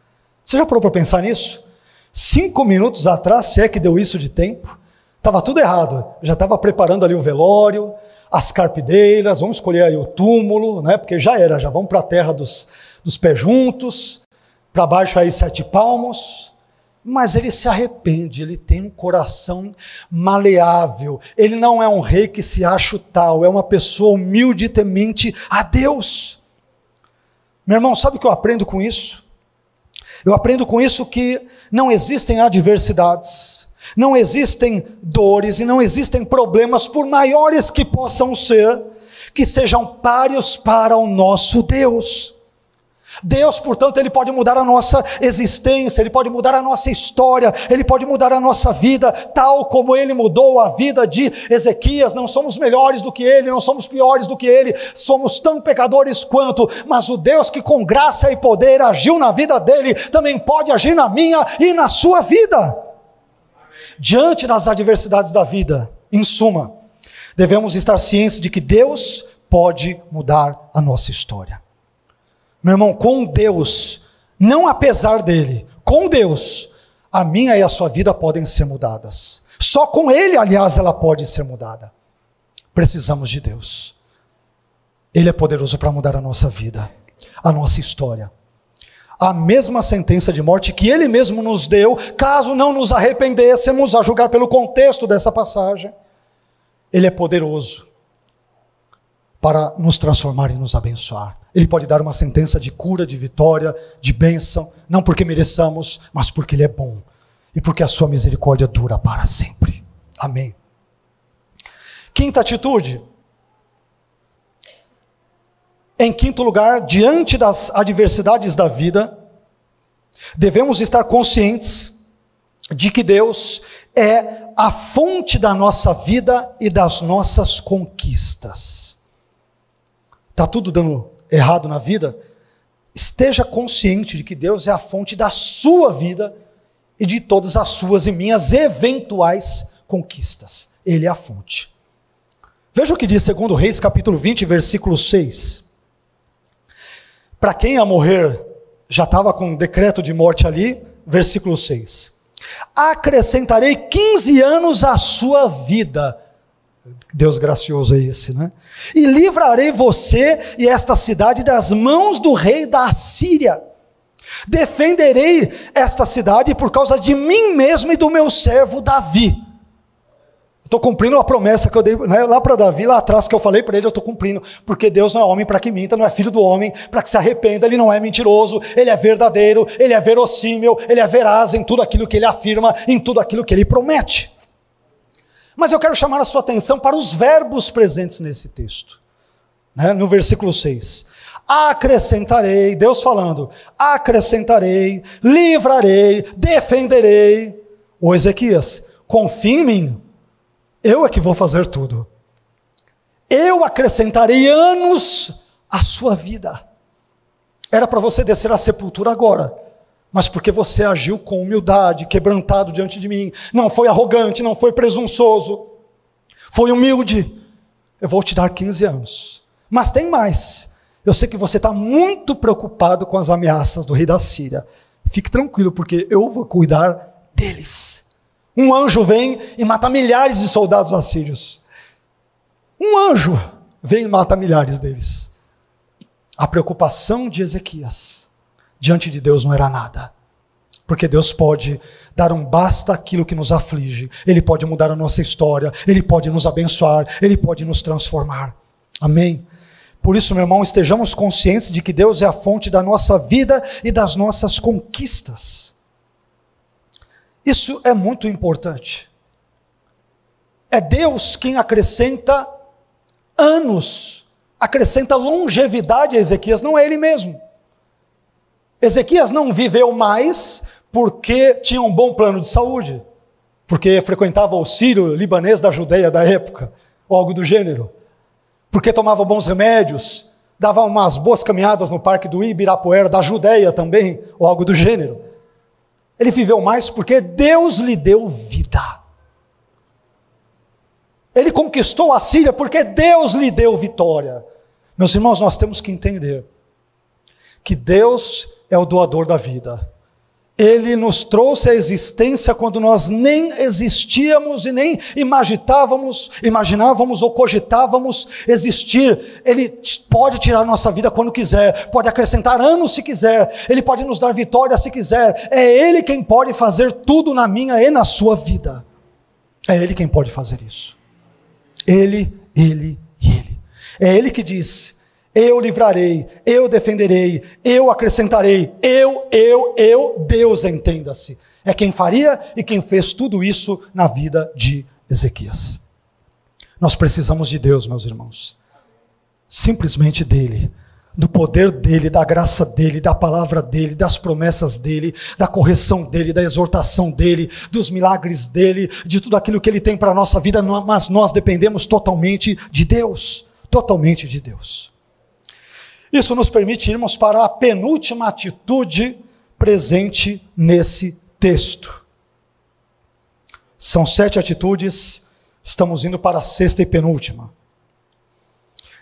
Você já parou para pensar nisso? 5 minutos atrás, se é que deu isso de tempo, estava tudo errado, já estava preparando ali o velório, as carpideiras, vamos escolher aí o túmulo, né? Porque já era, já vamos para a terra dos pés juntos, para baixo aí 7 palmos. Mas ele se arrepende, ele tem um coração maleável, ele não é um rei que se acha tal, é uma pessoa humilde e temente a Deus. Meu irmão, sabe o que eu aprendo com isso? Eu aprendo com isso que não existem adversidades, não existem dores e não existem problemas, por maiores que possam ser, que sejam páreos para o nosso Deus. Deus, portanto, Ele pode mudar a nossa existência, Ele pode mudar a nossa história, Ele pode mudar a nossa vida, tal como Ele mudou a vida de Ezequias. Não somos melhores do que Ele, não somos piores do que Ele, somos tão pecadores quanto, mas o Deus que com graça e poder agiu na vida dele, também pode agir na minha e na sua vida. Diante das adversidades da vida, em suma, devemos estar cientes de que Deus pode mudar a nossa história. Meu irmão, com Deus, não apesar dele, com Deus, a minha e a sua vida podem ser mudadas. Só com Ele, aliás, ela pode ser mudada. Precisamos de Deus. Ele é poderoso para mudar a nossa vida, a nossa história. A mesma sentença de morte que Ele mesmo nos deu, caso não nos arrependêssemos, a julgar pelo contexto dessa passagem, Ele é poderoso para nos transformar e nos abençoar. Ele pode dar uma sentença de cura, de vitória, de bênção, não porque mereçamos, mas porque Ele é bom e porque a sua misericórdia dura para sempre. Amém. Quinta atitude. Em quinto lugar, diante das adversidades da vida, devemos estar conscientes de que Deus é a fonte da nossa vida e das nossas conquistas. Está tudo dando errado na vida? Esteja consciente de que Deus é a fonte da sua vida e de todas as suas e minhas eventuais conquistas. Ele é a fonte. Veja o que diz 2 Reis, capítulo 20, versículo 6. Para quem ia morrer, já estava com um decreto de morte ali, versículo 6. Acrescentarei 15 anos à sua vida. Deus gracioso é esse, né? E livrarei você e esta cidade das mãos do rei da Assíria. Defenderei esta cidade por causa de mim mesmo e do meu servo Davi. Estou cumprindo a promessa que eu dei, né, lá para Davi, lá atrás que eu falei para ele, eu estou cumprindo, porque Deus não é homem para que minta, não é filho do homem para que se arrependa, Ele não é mentiroso, Ele é verdadeiro, Ele é verossímil, Ele é veraz em tudo aquilo que Ele afirma, em tudo aquilo que Ele promete. Mas eu quero chamar a sua atenção para os verbos presentes nesse texto, né, no versículo 6. Acrescentarei, Deus falando, acrescentarei, livrarei, defenderei. Ô Ezequias, confia em mim. Eu é que vou fazer tudo. Eu acrescentarei anos à sua vida. Era para você descer à sepultura agora, mas porque você agiu com humildade, quebrantado diante de mim, não foi arrogante, não foi presunçoso, foi humilde, eu vou te dar 15 anos. Mas tem mais. Eu sei que você está muito preocupado com as ameaças do rei da Síria. Fique tranquilo, porque eu vou cuidar deles. Um anjo vem e mata milhares de soldados assírios. Um anjo vem e mata milhares deles. A preocupação de Ezequias diante de Deus não era nada. Porque Deus pode dar um basta àquilo que nos aflige. Ele pode mudar a nossa história. Ele pode nos abençoar. Ele pode nos transformar. Amém? Por isso, meu irmão, estejamos conscientes de que Deus é a fonte da nossa vida e das nossas conquistas. Isso é muito importante. É Deus quem acrescenta anos, acrescenta longevidade a Ezequias, não é ele mesmo. Ezequias não viveu mais porque tinha um bom plano de saúde, porque frequentava o sírio-libanês da Judeia da época, ou algo do gênero, porque tomava bons remédios, dava umas boas caminhadas no parque do Ibirapuera, da Judeia também, ou algo do gênero. Ele viveu mais porque Deus lhe deu vida. Ele conquistou a Síria porque Deus lhe deu vitória. Meus irmãos, nós temos que entender que Deus é o doador da vida. Ele nos trouxe à existência quando nós nem existíamos e nem imaginávamos ou cogitávamos existir. Ele pode tirar nossa vida quando quiser, pode acrescentar anos se quiser, Ele pode nos dar vitória se quiser. É Ele quem pode fazer tudo na minha e na sua vida. É Ele quem pode fazer isso. Ele e Ele. É Ele que diz: eu livrarei, eu defenderei, eu acrescentarei, Deus, entenda-se. É quem faria e quem fez tudo isso na vida de Ezequias. Nós precisamos de Deus, meus irmãos. Simplesmente dele. do poder dele, da graça dele, da palavra dele, das promessas dele, da correção dele, da exortação dele, dos milagres dele, de tudo aquilo que ele tem para a nossa vida, mas nós dependemos totalmente de Deus, totalmente de Deus. Isso nos permite irmos para a penúltima atitude presente nesse texto. São 7 atitudes, estamos indo para a 6ª e penúltima.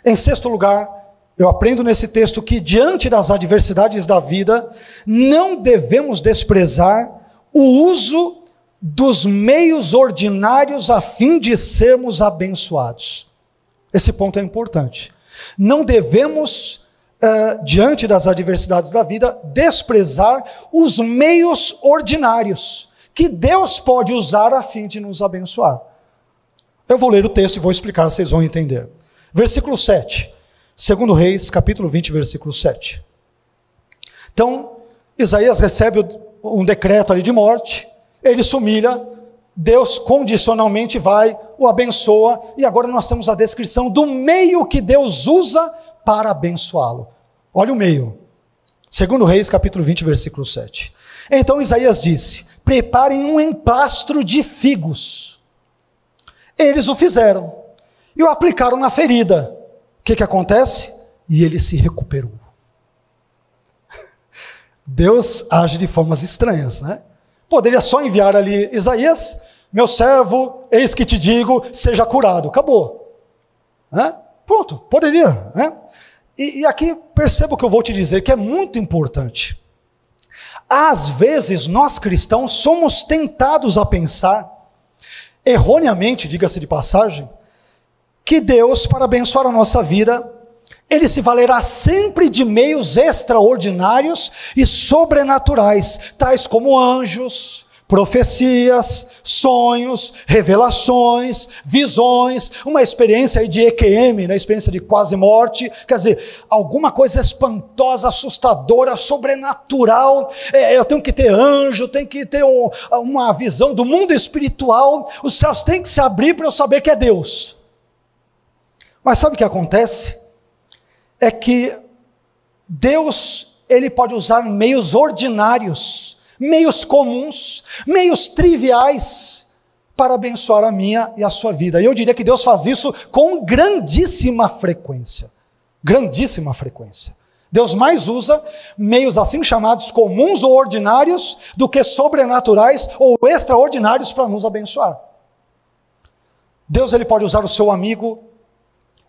Em 6º lugar, eu aprendo nesse texto que diante das adversidades da vida, não devemos desprezar o uso dos meios ordinários a fim de sermos abençoados. Esse ponto é importante. Não devemos, diante das adversidades da vida, desprezar os meios ordinários que Deus pode usar a fim de nos abençoar. Eu vou ler o texto e vou explicar, vocês vão entender. Versículo 7. 2 Reis, capítulo 20, versículo 7. Então, Isaías recebe um decreto ali de morte, ele se humilha, Deus condicionalmente vai, o abençoa, e agora nós temos a descrição do meio que Deus usa para abençoá-lo. Olha o meio. 2 Reis, capítulo 20, versículo 7. Então Isaías disse: preparem um emplastro de figos. Eles o fizeram e o aplicaram na ferida. O que acontece? E ele se recuperou. Deus age de formas estranhas, né? Poderia só enviar ali Isaías: meu servo, eis que te digo, seja curado. Acabou. Pronto, poderia. E aqui perceba o que eu vou te dizer, que é muito importante. Às vezes nós cristãos somos tentados a pensar, erroneamente, diga-se de passagem, que Deus, para abençoar a nossa vida, Ele se valerá sempre de meios extraordinários e sobrenaturais, tais como anjos, profecias, sonhos, revelações, visões, uma experiência aí de EQM, né, experiência de quase morte, quer dizer, alguma coisa espantosa, assustadora, sobrenatural. Eu tenho que ter anjo, tenho que ter uma visão do mundo espiritual, os céus têm que se abrir para eu saber que é Deus. Mas sabe o que acontece? É que Deus, Ele pode usar meios ordinários, meios comuns, meios triviais, para abençoar a minha e a sua vida. E eu diria que Deus faz isso com grandíssima frequência. Grandíssima frequência. Deus mais usa meios assim chamados comuns ou ordinários do que sobrenaturais ou extraordinários para nos abençoar. Deus, Ele pode usar o seu amigo,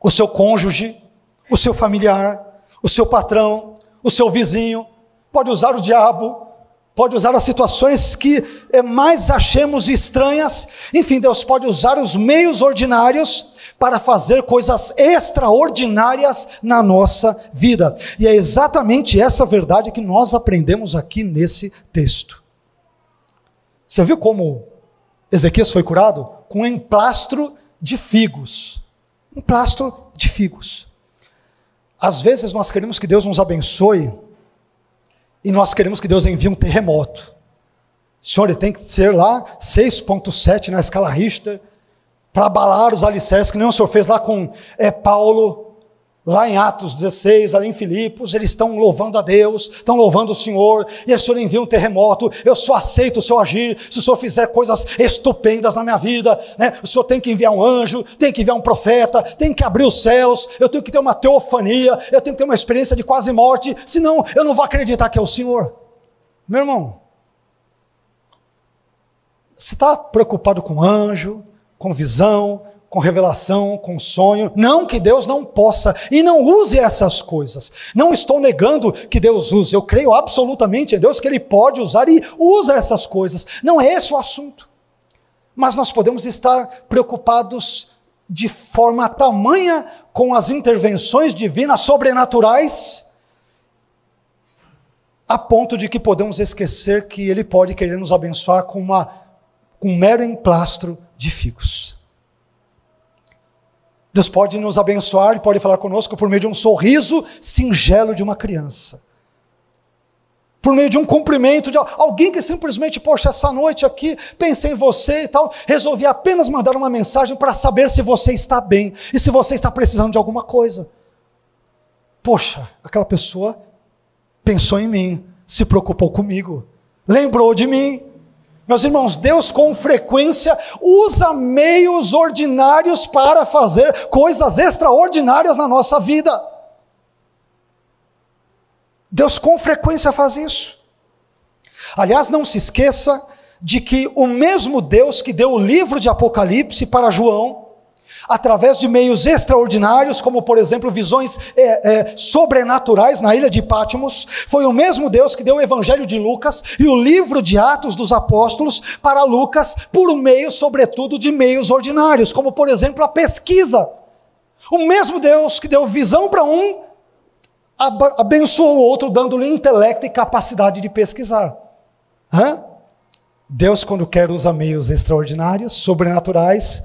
o seu cônjuge, o seu familiar, o seu patrão, o seu vizinho, pode usar o diabo, pode usar as situações que mais achemos estranhas. Enfim, Deus pode usar os meios ordinários para fazer coisas extraordinárias na nossa vida. E é exatamente essa verdade que nós aprendemos aqui nesse texto. Você viu como Ezequias foi curado? Com um emplastro de figos. Um emplastro de figos. Às vezes nós queremos que Deus nos abençoe e nós queremos que Deus envie um terremoto. Senhor, ele tem que ser lá 6.7 na escala Richter para abalar os alicerces, que nem o Senhor fez lá com Paulo, lá em Atos 16, ali em Filipos. Eles estão louvando a Deus, estão louvando o Senhor, e o Senhor envia um terremoto. Eu só aceito o seu agir se o Senhor fizer coisas estupendas na minha vida, né? O Senhor tem que enviar um anjo, tem que enviar um profeta, tem que abrir os céus, eu tenho que ter uma teofania, eu tenho que ter uma experiência de quase morte, senão eu não vou acreditar que é o Senhor. Meu irmão, você está preocupado com anjo, com visão, com revelação, com sonho? Não que Deus não possa e não use essas coisas. Não estou negando que Deus use. Eu creio absolutamente em Deus que Ele pode usar e usa essas coisas. Não é esse o assunto. Mas nós podemos estar preocupados de forma tamanha com as intervenções divinas sobrenaturais, a ponto de que podemos esquecer que Ele pode querer nos abençoar com um mero emplastro de figos. Deus pode nos abençoar e pode falar conosco por meio de um sorriso singelo de uma criança. Por meio de um cumprimento de alguém que simplesmente, poxa, essa noite aqui, pensei em você e tal, resolvi apenas mandar uma mensagem para saber se você está bem e se você está precisando de alguma coisa. poxa, aquela pessoa pensou em mim, se preocupou comigo, lembrou de mim. Meus irmãos, Deus com frequência usa meios ordinários para fazer coisas extraordinárias na nossa vida. Deus com frequência faz isso. Aliás, não se esqueça de que o mesmo Deus que deu o livro de Apocalipse para João, através de meios extraordinários, como por exemplo visões sobrenaturais na ilha de Patmos, foi o mesmo Deus que deu o evangelho de Lucas e o livro de Atos dos Apóstolos para Lucas, por meio sobretudo de meios ordinários, como por exemplo a pesquisa. O mesmo Deus que deu visão para um, abençoou o outro, dando-lhe intelecto e capacidade de pesquisar. Deus, quando quer, usa meios extraordinários, sobrenaturais,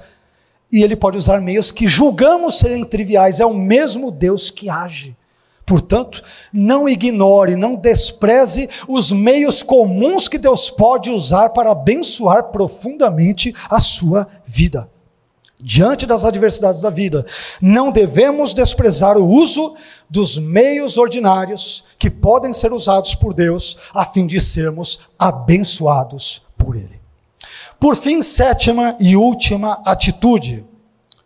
e Ele pode usar meios que julgamos serem triviais. É o mesmo Deus que age. Portanto, não ignore, não despreze os meios comuns que Deus pode usar para abençoar profundamente a sua vida. Diante das adversidades da vida, não devemos desprezar o uso dos meios ordinários que podem ser usados por Deus a fim de sermos abençoados por Ele. Por fim, sétima e última atitude.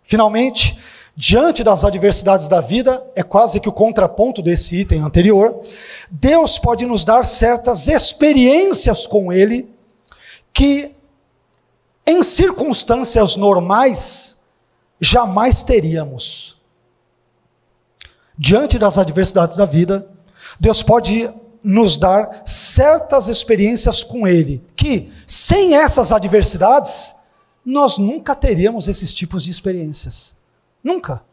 Finalmente, diante das adversidades da vida, é quase que o contraponto desse item anterior, Deus pode nos dar certas experiências com Ele que, em circunstâncias normais, jamais teríamos. Diante das adversidades da vida, Deus pode nos dar certas experiências com Ele, que, sem essas adversidades, nós nunca teríamos esses tipos de experiências. Nunca.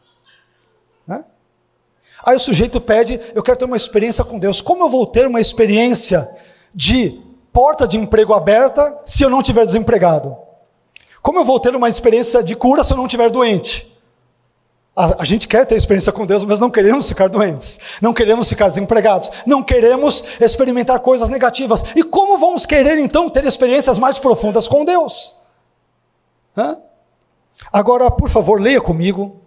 Aí o sujeito pede, eu quero ter uma experiência com Deus. Como eu vou ter uma experiência de porta de emprego aberta se eu não estiver desempregado? Como eu vou ter uma experiência de cura se eu não estiver doente? A gente quer ter experiência com Deus, mas não queremos ficar doentes, não queremos ficar desempregados, não queremos experimentar coisas negativas. E como vamos querer então ter experiências mais profundas com Deus? Agora, por favor, leia comigo,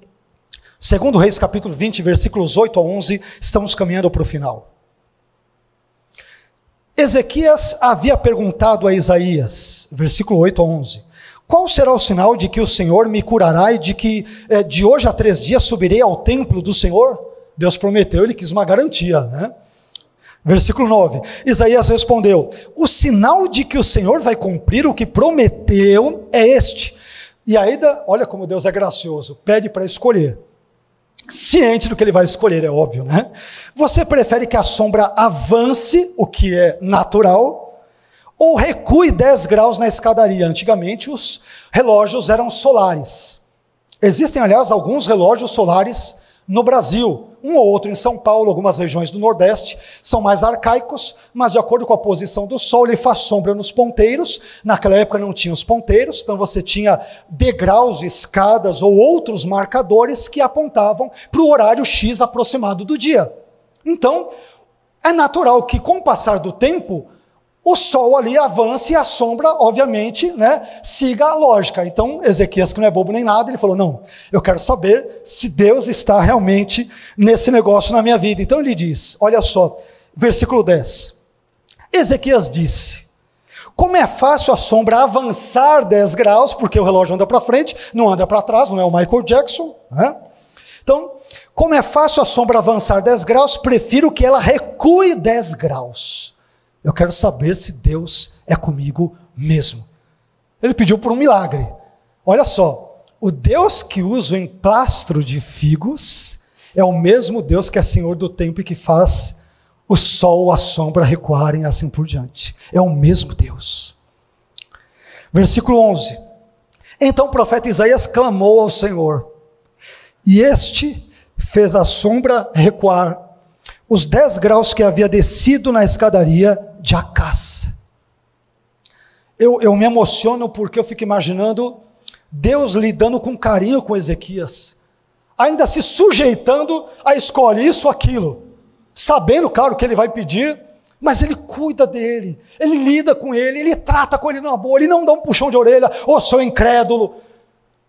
2 Reis capítulo 20, versículos 8 a 11, estamos caminhando para o final. Ezequias havia perguntado a Isaías, versículo 8 a 11, qual será o sinal de que o Senhor me curará e de que de hoje a 3 dias subirei ao templo do Senhor? Deus prometeu, ele quis uma garantia, Versículo 9, Isaías respondeu, o sinal de que o Senhor vai cumprir o que prometeu é este. E ainda, olha como Deus é gracioso, pede para escolher. Ciente do que ele vai escolher, é óbvio, Você prefere que a sombra avance, o que é natural, ou recue 10 graus na escadaria? Antigamente os relógios eram solares. Existem, aliás, alguns relógios solares no Brasil, um ou outro em São Paulo, algumas regiões do Nordeste, são mais arcaicos, mas de acordo com a posição do sol, ele faz sombra nos ponteiros. Naquela época não tinha os ponteiros, então você tinha degraus, escadas ou outros marcadores que apontavam para o horário X aproximado do dia. Então, é natural que com o passar do tempo, o sol ali avance e a sombra, obviamente, siga a lógica. Então, Ezequias, que não é bobo nem nada, ele falou, não, eu quero saber se Deus está realmente nesse negócio na minha vida. Então ele diz, olha só, versículo 10. Ezequias disse, como é fácil a sombra avançar 10 graus, porque o relógio anda para frente, não anda para trás, não é o Michael Jackson. Então, como é fácil a sombra avançar 10 graus, prefiro que ela recue 10 graus. Eu quero saber se Deus é comigo mesmo. Ele pediu por um milagre. Olha só, o Deus que usa o emplastro de figos é o mesmo Deus que é Senhor do tempo e que faz o sol, a sombra recuarem e assim por diante. É o mesmo Deus. Versículo 11. Então o profeta Isaías clamou ao Senhor, e este fez a sombra recuar os 10 graus que havia descido na escadaria de Acás. Eu me emociono porque eu fico imaginando Deus lidando com carinho com Ezequias, ainda se sujeitando a escolher isso ou aquilo, sabendo, claro, que ele vai pedir, mas ele cuida dele, ele lida com ele trata com ele numa boa, ele não dá um puxão de orelha, ô seu incrédulo.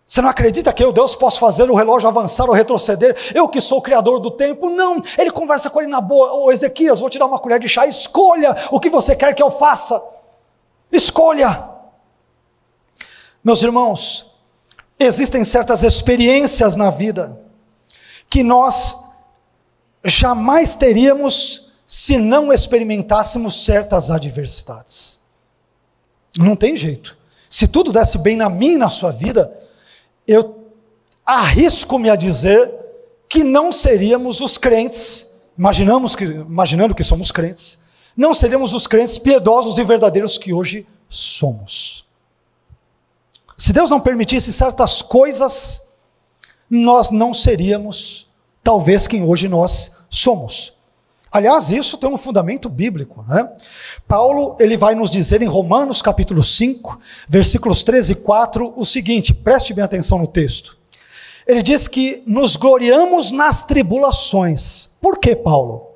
Você não acredita que eu, Deus, posso fazer o relógio avançar ou retroceder? Eu que sou o criador do tempo? Não, ele conversa com ele na boa. Ô Ezequias, vou te dar uma colher de chá, escolha o que você quer que eu faça. Escolha. Meus irmãos, existem certas experiências na vida que nós jamais teríamos se não experimentássemos certas adversidades. Não tem jeito. Se tudo desse bem na minha e na sua vida, eu arrisco-me a dizer que não seríamos os crentes, imaginando que somos crentes, não seríamos os crentes piedosos e verdadeiros que hoje somos. Se Deus não permitisse certas coisas, nós não seríamos, talvez, quem hoje nós somos. Aliás, isso tem um fundamento bíblico, né? Paulo, ele vai nos dizer em Romanos capítulo 5, versículos 13 e 4, o seguinte, preste bem atenção no texto. Ele diz que nos gloriamos nas tribulações. Por que, Paulo?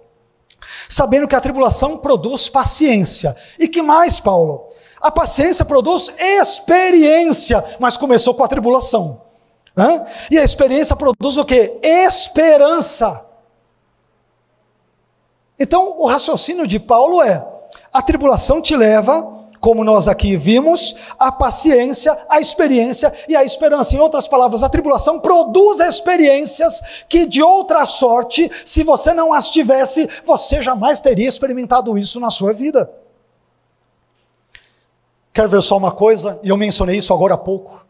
Sabendo que a tribulação produz paciência. E que mais, Paulo? A paciência produz experiência, mas começou com a tribulação. E a experiência produz o quê? Esperança. Então, o raciocínio de Paulo é, a tribulação te leva, como nós aqui vimos, a paciência, a experiência e a esperança. Em outras palavras, a tribulação produz experiências que de outra sorte, se você não as tivesse, você jamais teria experimentado isso na sua vida. Quer ver só uma coisa? E eu mencionei isso agora há pouco,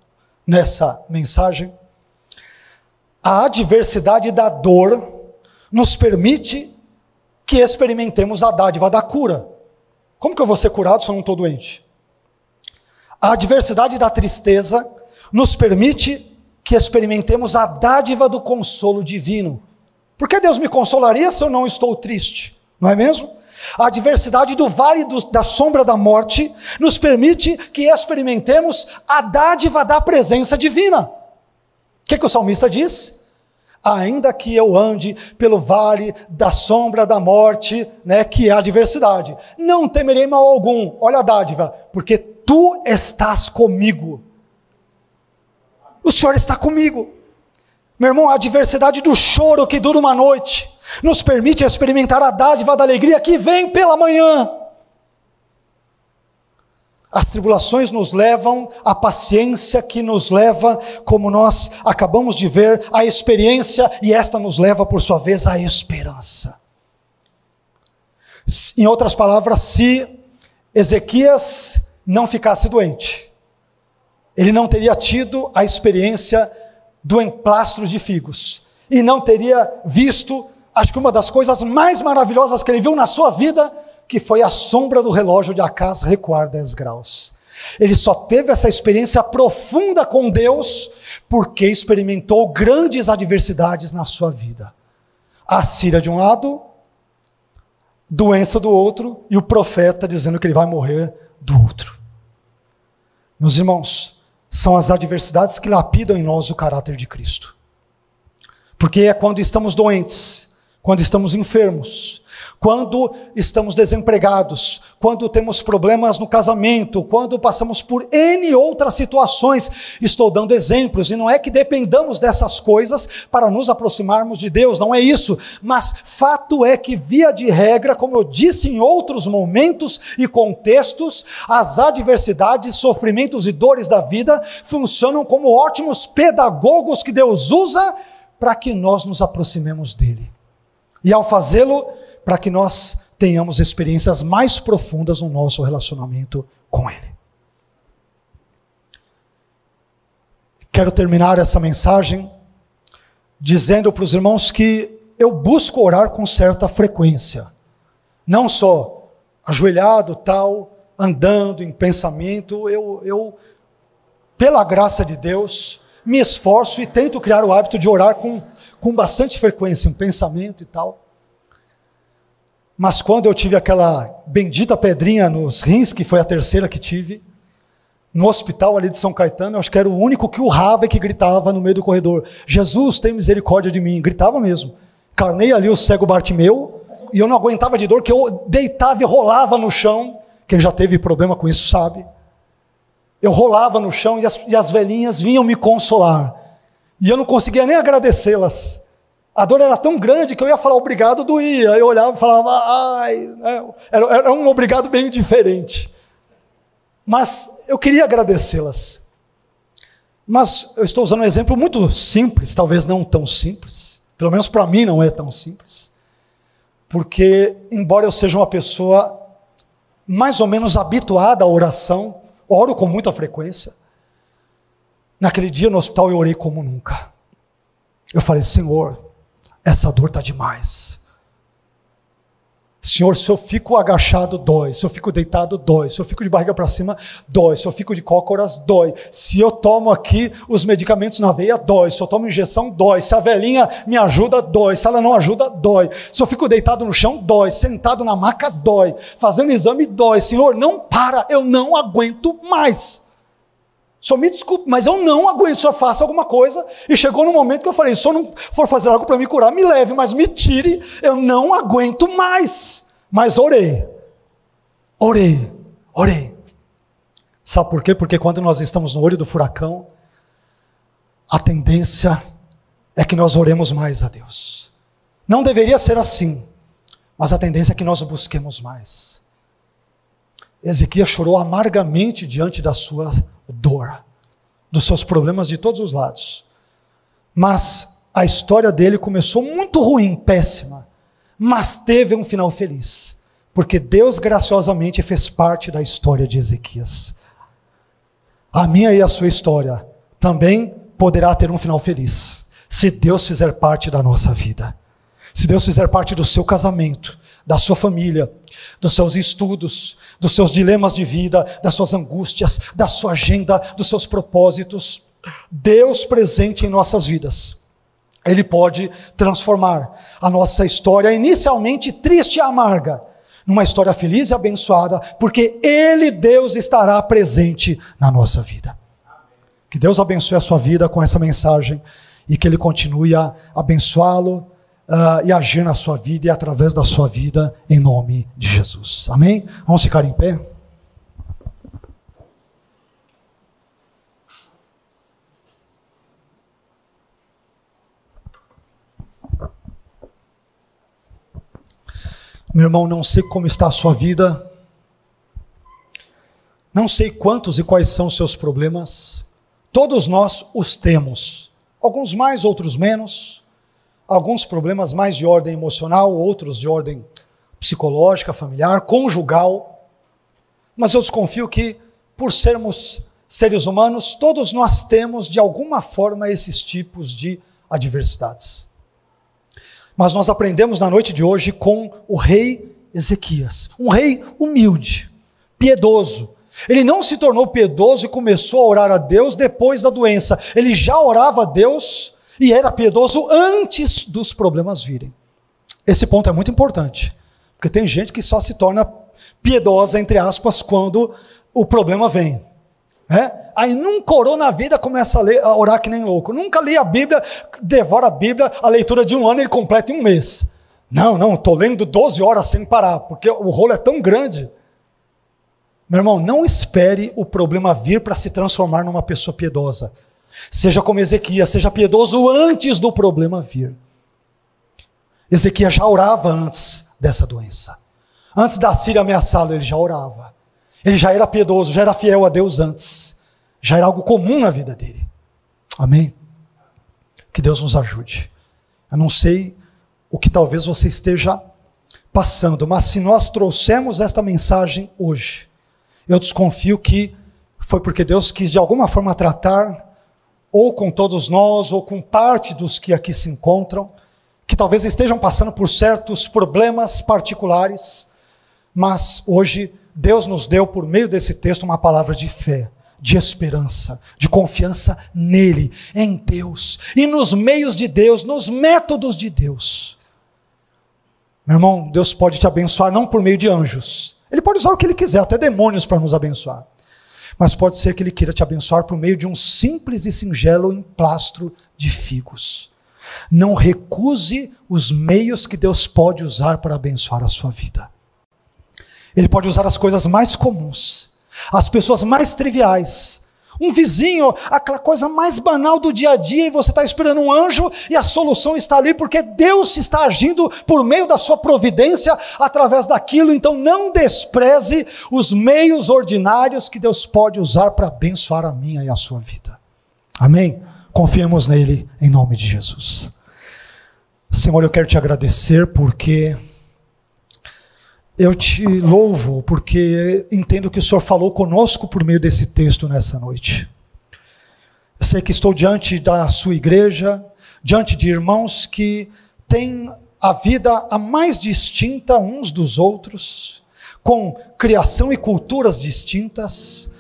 nessa mensagem. A adversidade da dor nos permite que experimentemos a dádiva da cura. Como que eu vou ser curado se eu não estou doente? A adversidade da tristeza nos permite que experimentemos a dádiva do consolo divino. Por que Deus me consolaria se eu não estou triste? Não é mesmo? A adversidade do vale da sombra da morte nos permite que experimentemos a dádiva da presença divina. O que o salmista diz? Ainda que eu ande pelo vale da sombra da morte, né, que é a adversidade, não temerei mal algum, olha a dádiva, porque tu estás comigo. O Senhor está comigo. Meu irmão, a adversidade do choro que dura uma noite, nos permite experimentar a dádiva da alegria que vem pela manhã. As tribulações nos levam à paciência que nos leva, como nós acabamos de ver, à experiência, e esta nos leva, por sua vez, à esperança. Em outras palavras, se Ezequias não ficasse doente, ele não teria tido a experiência do emplastro de figos, e não teria visto, acho que uma das coisas mais maravilhosas que ele viu na sua vida, que foi a sombra do relógio de Acás recuar 10 graus. Ele só teve essa experiência profunda com Deus, porque experimentou grandes adversidades na sua vida. A Síria de um lado, doença do outro, e o profeta dizendo que ele vai morrer do outro. Meus irmãos, são as adversidades que lapidam em nós o caráter de Cristo. Porque é quando estamos doentes, quando estamos enfermos, quando estamos desempregados, quando temos problemas no casamento, quando passamos por N outras situações. Estou dando exemplos, e não é que dependamos dessas coisas para nos aproximarmos de Deus, não é isso, mas fato é que, via de regra, como eu disse em outros momentos e contextos, as adversidades, sofrimentos e dores da vida funcionam como ótimos pedagogos que Deus usa para que nós nos aproximemos dele. E ao fazê-lo, para que nós tenhamos experiências mais profundas no nosso relacionamento com Ele. Quero terminar essa mensagem dizendo para os irmãos que eu busco orar com certa frequência. Não só ajoelhado, tal, andando em pensamento, eu pela graça de Deus, me esforço e tento criar o hábito de orar com bastante frequência, em pensamento e tal. Mas quando eu tive aquela bendita pedrinha nos rins, que foi a terceira que tive, no hospital ali de São Caetano, eu acho que era o único que urrava e que gritava no meio do corredor: Jesus, tem misericórdia de mim. Gritava mesmo. Carnei ali o cego Bartimeu, e eu não aguentava de dor, que eu deitava e rolava no chão. Quem já teve problema com isso sabe. eu rolava no chão e as velhinhas vinham me consolar. E eu não conseguia nem agradecê-las. A dor era tão grande que eu ia falar obrigado, doía. Eu olhava e falava, ai, era um obrigado bem diferente. Mas eu queria agradecê-las. Mas eu estou usando um exemplo muito simples, talvez não tão simples. Pelo menos para mim não é tão simples. Porque, embora eu seja uma pessoa mais ou menos habituada à oração, oro com muita frequência, naquele dia no hospital eu orei como nunca. Eu falei, Senhor, essa dor está demais. Senhor, se eu fico agachado, dói. Se eu fico deitado, dói. Se eu fico de barriga para cima, dói. Se eu fico de cócoras, dói. Se eu tomo aqui os medicamentos na veia, dói. Se eu tomo injeção, dói. Se a velhinha me ajuda, dói. Se ela não ajuda, dói. Se eu fico deitado no chão, dói. Sentado na maca, dói. Fazendo exame, dói. Senhor, não para, eu não aguento mais. Senhor, me desculpe, mas eu não aguento. O Senhor faça alguma coisa. E chegou no momento que eu falei, se o Senhor não for fazer algo para me curar, me leve, mas me tire. Eu não aguento mais. Mas orei. Sabe por quê? Porque quando nós estamos no olho do furacão, a tendência é que nós oremos mais a Deus. Não deveria ser assim, mas a tendência é que nós o busquemos mais. Ezequias chorou amargamente diante da sua dor, dos seus problemas de todos os lados. Mas a história dele começou muito ruim, péssima, mas teve um final feliz, porque Deus graciosamente fez parte da história de Ezequias. A minha e a sua história também poderá ter um final feliz, se Deus fizer parte da nossa vida. Se Deus fizer parte do seu casamento, da sua família, dos seus estudos, dos seus dilemas de vida, das suas angústias, da sua agenda, dos seus propósitos, Deus presente em nossas vidas, Ele pode transformar a nossa história, inicialmente triste e amarga, numa história feliz e abençoada, porque Ele, Deus, estará presente na nossa vida. Que Deus abençoe a sua vida com essa mensagem e que Ele continue a abençoá-lo e agir na sua vida e através da sua vida, em nome de Jesus. Amém? Vamos ficar em pé? Meu irmão, não sei como está a sua vida, não sei quantos e quais são os seus problemas, todos nós os temos, alguns mais, outros menos, alguns problemas mais de ordem emocional, outros de ordem psicológica, familiar, conjugal, mas eu desconfio que, por sermos seres humanos, todos nós temos de alguma forma esses tipos de adversidades. Mas nós aprendemos na noite de hoje com o rei Ezequias, um rei humilde, piedoso. Ele não se tornou piedoso e começou a orar a Deus depois da doença. Ele já orava a Deus e era piedoso antes dos problemas virem. Esse ponto é muito importante, porque tem gente que só se torna piedosa, entre aspas, quando o problema vem. Aí nunca orou na vida, começa a orar que nem louco. Nunca lê a Bíblia, devora a Bíblia, a leitura de um ano ele completa em um mês. Não, estou lendo 12 horas sem parar, porque o rolo é tão grande. Meu irmão, não espere o problema vir para se transformar numa pessoa piedosa. Seja como Ezequias, seja piedoso antes do problema vir. Ezequias já orava antes dessa doença. Antes da Síria ameaçá-lo, ele já orava. Ele já era piedoso, já era fiel a Deus antes. Já era algo comum na vida dele. Amém? Que Deus nos ajude. Eu não sei o que talvez você esteja passando, mas se nós trouxemos esta mensagem hoje, eu desconfio que foi porque Deus quis de alguma forma tratar, ou com todos nós, ou com parte dos que aqui se encontram, que talvez estejam passando por certos problemas particulares, mas hoje Deus nos deu, por meio desse texto, uma palavra de fé, de esperança, de confiança nele, em Deus, e nos meios de Deus, nos métodos de Deus. Meu irmão, Deus pode te abençoar não por meio de anjos, Ele pode usar o que Ele quiser, até demônios para nos abençoar, mas pode ser que Ele queira te abençoar por meio de um simples e singelo emplastro de figos. Não recuse os meios que Deus pode usar para abençoar a sua vida. Ele pode usar as coisas mais comuns, as pessoas mais triviais, um vizinho, aquela coisa mais banal do dia a dia, e você está esperando um anjo, e a solução está ali, porque Deus está agindo por meio da sua providência, através daquilo. Então não despreze os meios ordinários que Deus pode usar para abençoar a minha e a sua vida. Amém? Confiemos nele, em nome de Jesus. Senhor, eu quero te agradecer, porque eu te louvo, porque entendo que o Senhor falou conosco por meio desse texto nessa noite. Eu sei que estou diante da sua igreja, diante de irmãos que têm a vida a mais distinta uns dos outros, com criação e culturas distintas,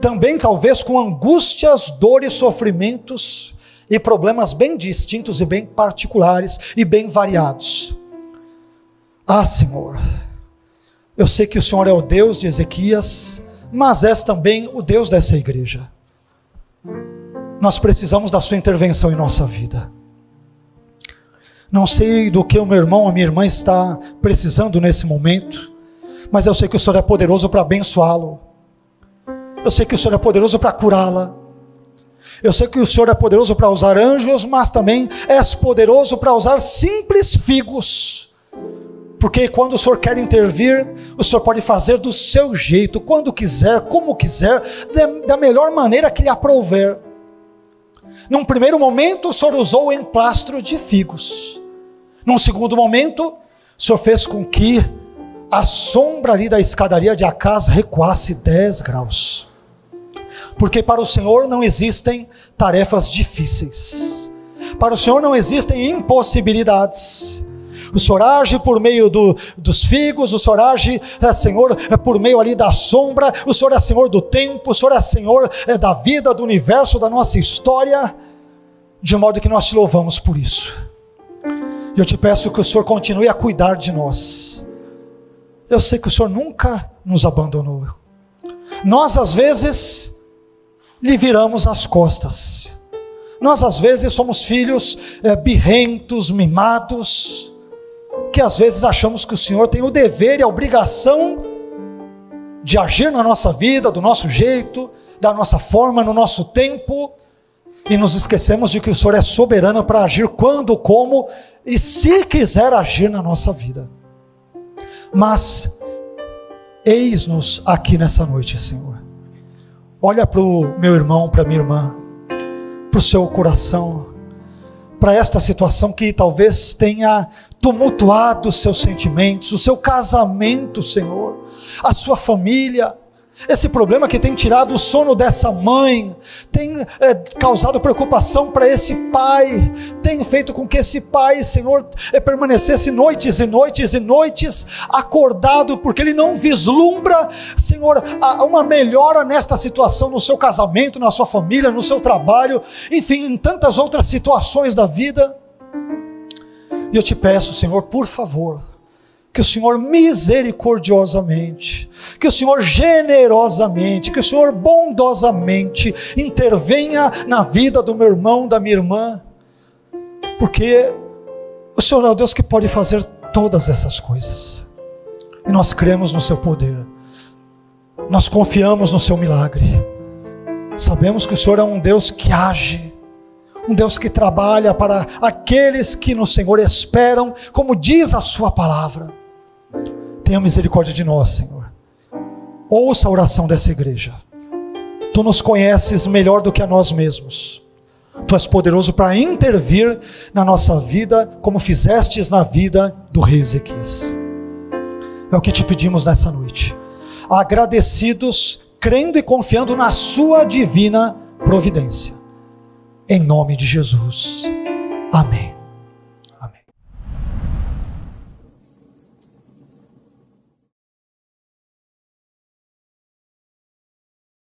também talvez com angústias, dores, sofrimentos e problemas bem distintos e bem particulares e bem variados. Ah, Senhor, eu sei que o Senhor é o Deus de Ezequias, mas és também o Deus dessa igreja. Nós precisamos da sua intervenção em nossa vida. Não sei do que o meu irmão ou a minha irmã está precisando nesse momento, mas eu sei que o Senhor é poderoso para abençoá-lo. Eu sei que o Senhor é poderoso para curá-la. Eu sei que o Senhor é poderoso para usar anjos, mas também és poderoso para usar simples figos. Porque quando o Senhor quer intervir, o Senhor pode fazer do seu jeito, quando quiser, como quiser, da melhor maneira que lhe aprouver. Num primeiro momento, o Senhor usou o emplastro de figos. Num segundo momento, o Senhor fez com que a sombra ali da escadaria de Acás recuasse 10 graus. Porque para o Senhor não existem tarefas difíceis. Para o Senhor não existem impossibilidades. O Senhor age por meio dos figos, o Senhor age, Senhor, por meio ali da sombra, o Senhor é Senhor do tempo, o Senhor é Senhor da vida, do universo, da nossa história, de modo que nós te louvamos por isso. E eu te peço que o Senhor continue a cuidar de nós. Eu sei que o Senhor nunca nos abandonou. Nós às vezes lhe viramos as costas. Nós às vezes somos filhos birrentos, mimados, que às vezes achamos que o Senhor tem o dever e a obrigação de agir na nossa vida, do nosso jeito, da nossa forma, no nosso tempo, e nos esquecemos de que o Senhor é soberano para agir quando, como e se quiser agir na nossa vida. Mas eis-nos aqui nessa noite, Senhor. Olha para o meu irmão, para a minha irmã, para o seu coração, para esta situação que talvez tenha tumultuado os seus sentimentos, o seu casamento, Senhor, a sua família, esse problema que tem tirado o sono dessa mãe, tem causado preocupação para esse pai, tem feito com que esse pai, Senhor, permanecesse noites e noites e noites acordado, porque ele não vislumbra, Senhor, uma melhora nesta situação, no seu casamento, na sua família, no seu trabalho, enfim, em tantas outras situações da vida. E eu te peço, Senhor, por favor, que o Senhor misericordiosamente, que o Senhor generosamente, que o Senhor bondosamente intervenha na vida do meu irmão, da minha irmã, porque o Senhor é o Deus que pode fazer todas essas coisas, e nós cremos no seu poder, nós confiamos no seu milagre, sabemos que o Senhor é um Deus que age, um Deus que trabalha para aqueles que no Senhor esperam, como diz a sua palavra. Tenha misericórdia de nós, Senhor. Ouça a oração dessa igreja. Tu nos conheces melhor do que a nós mesmos. Tu és poderoso para intervir na nossa vida, como fizestes na vida do rei Ezequias. É o que te pedimos nessa noite. Agradecidos, crendo e confiando na sua divina providência. Em nome de Jesus. Amém.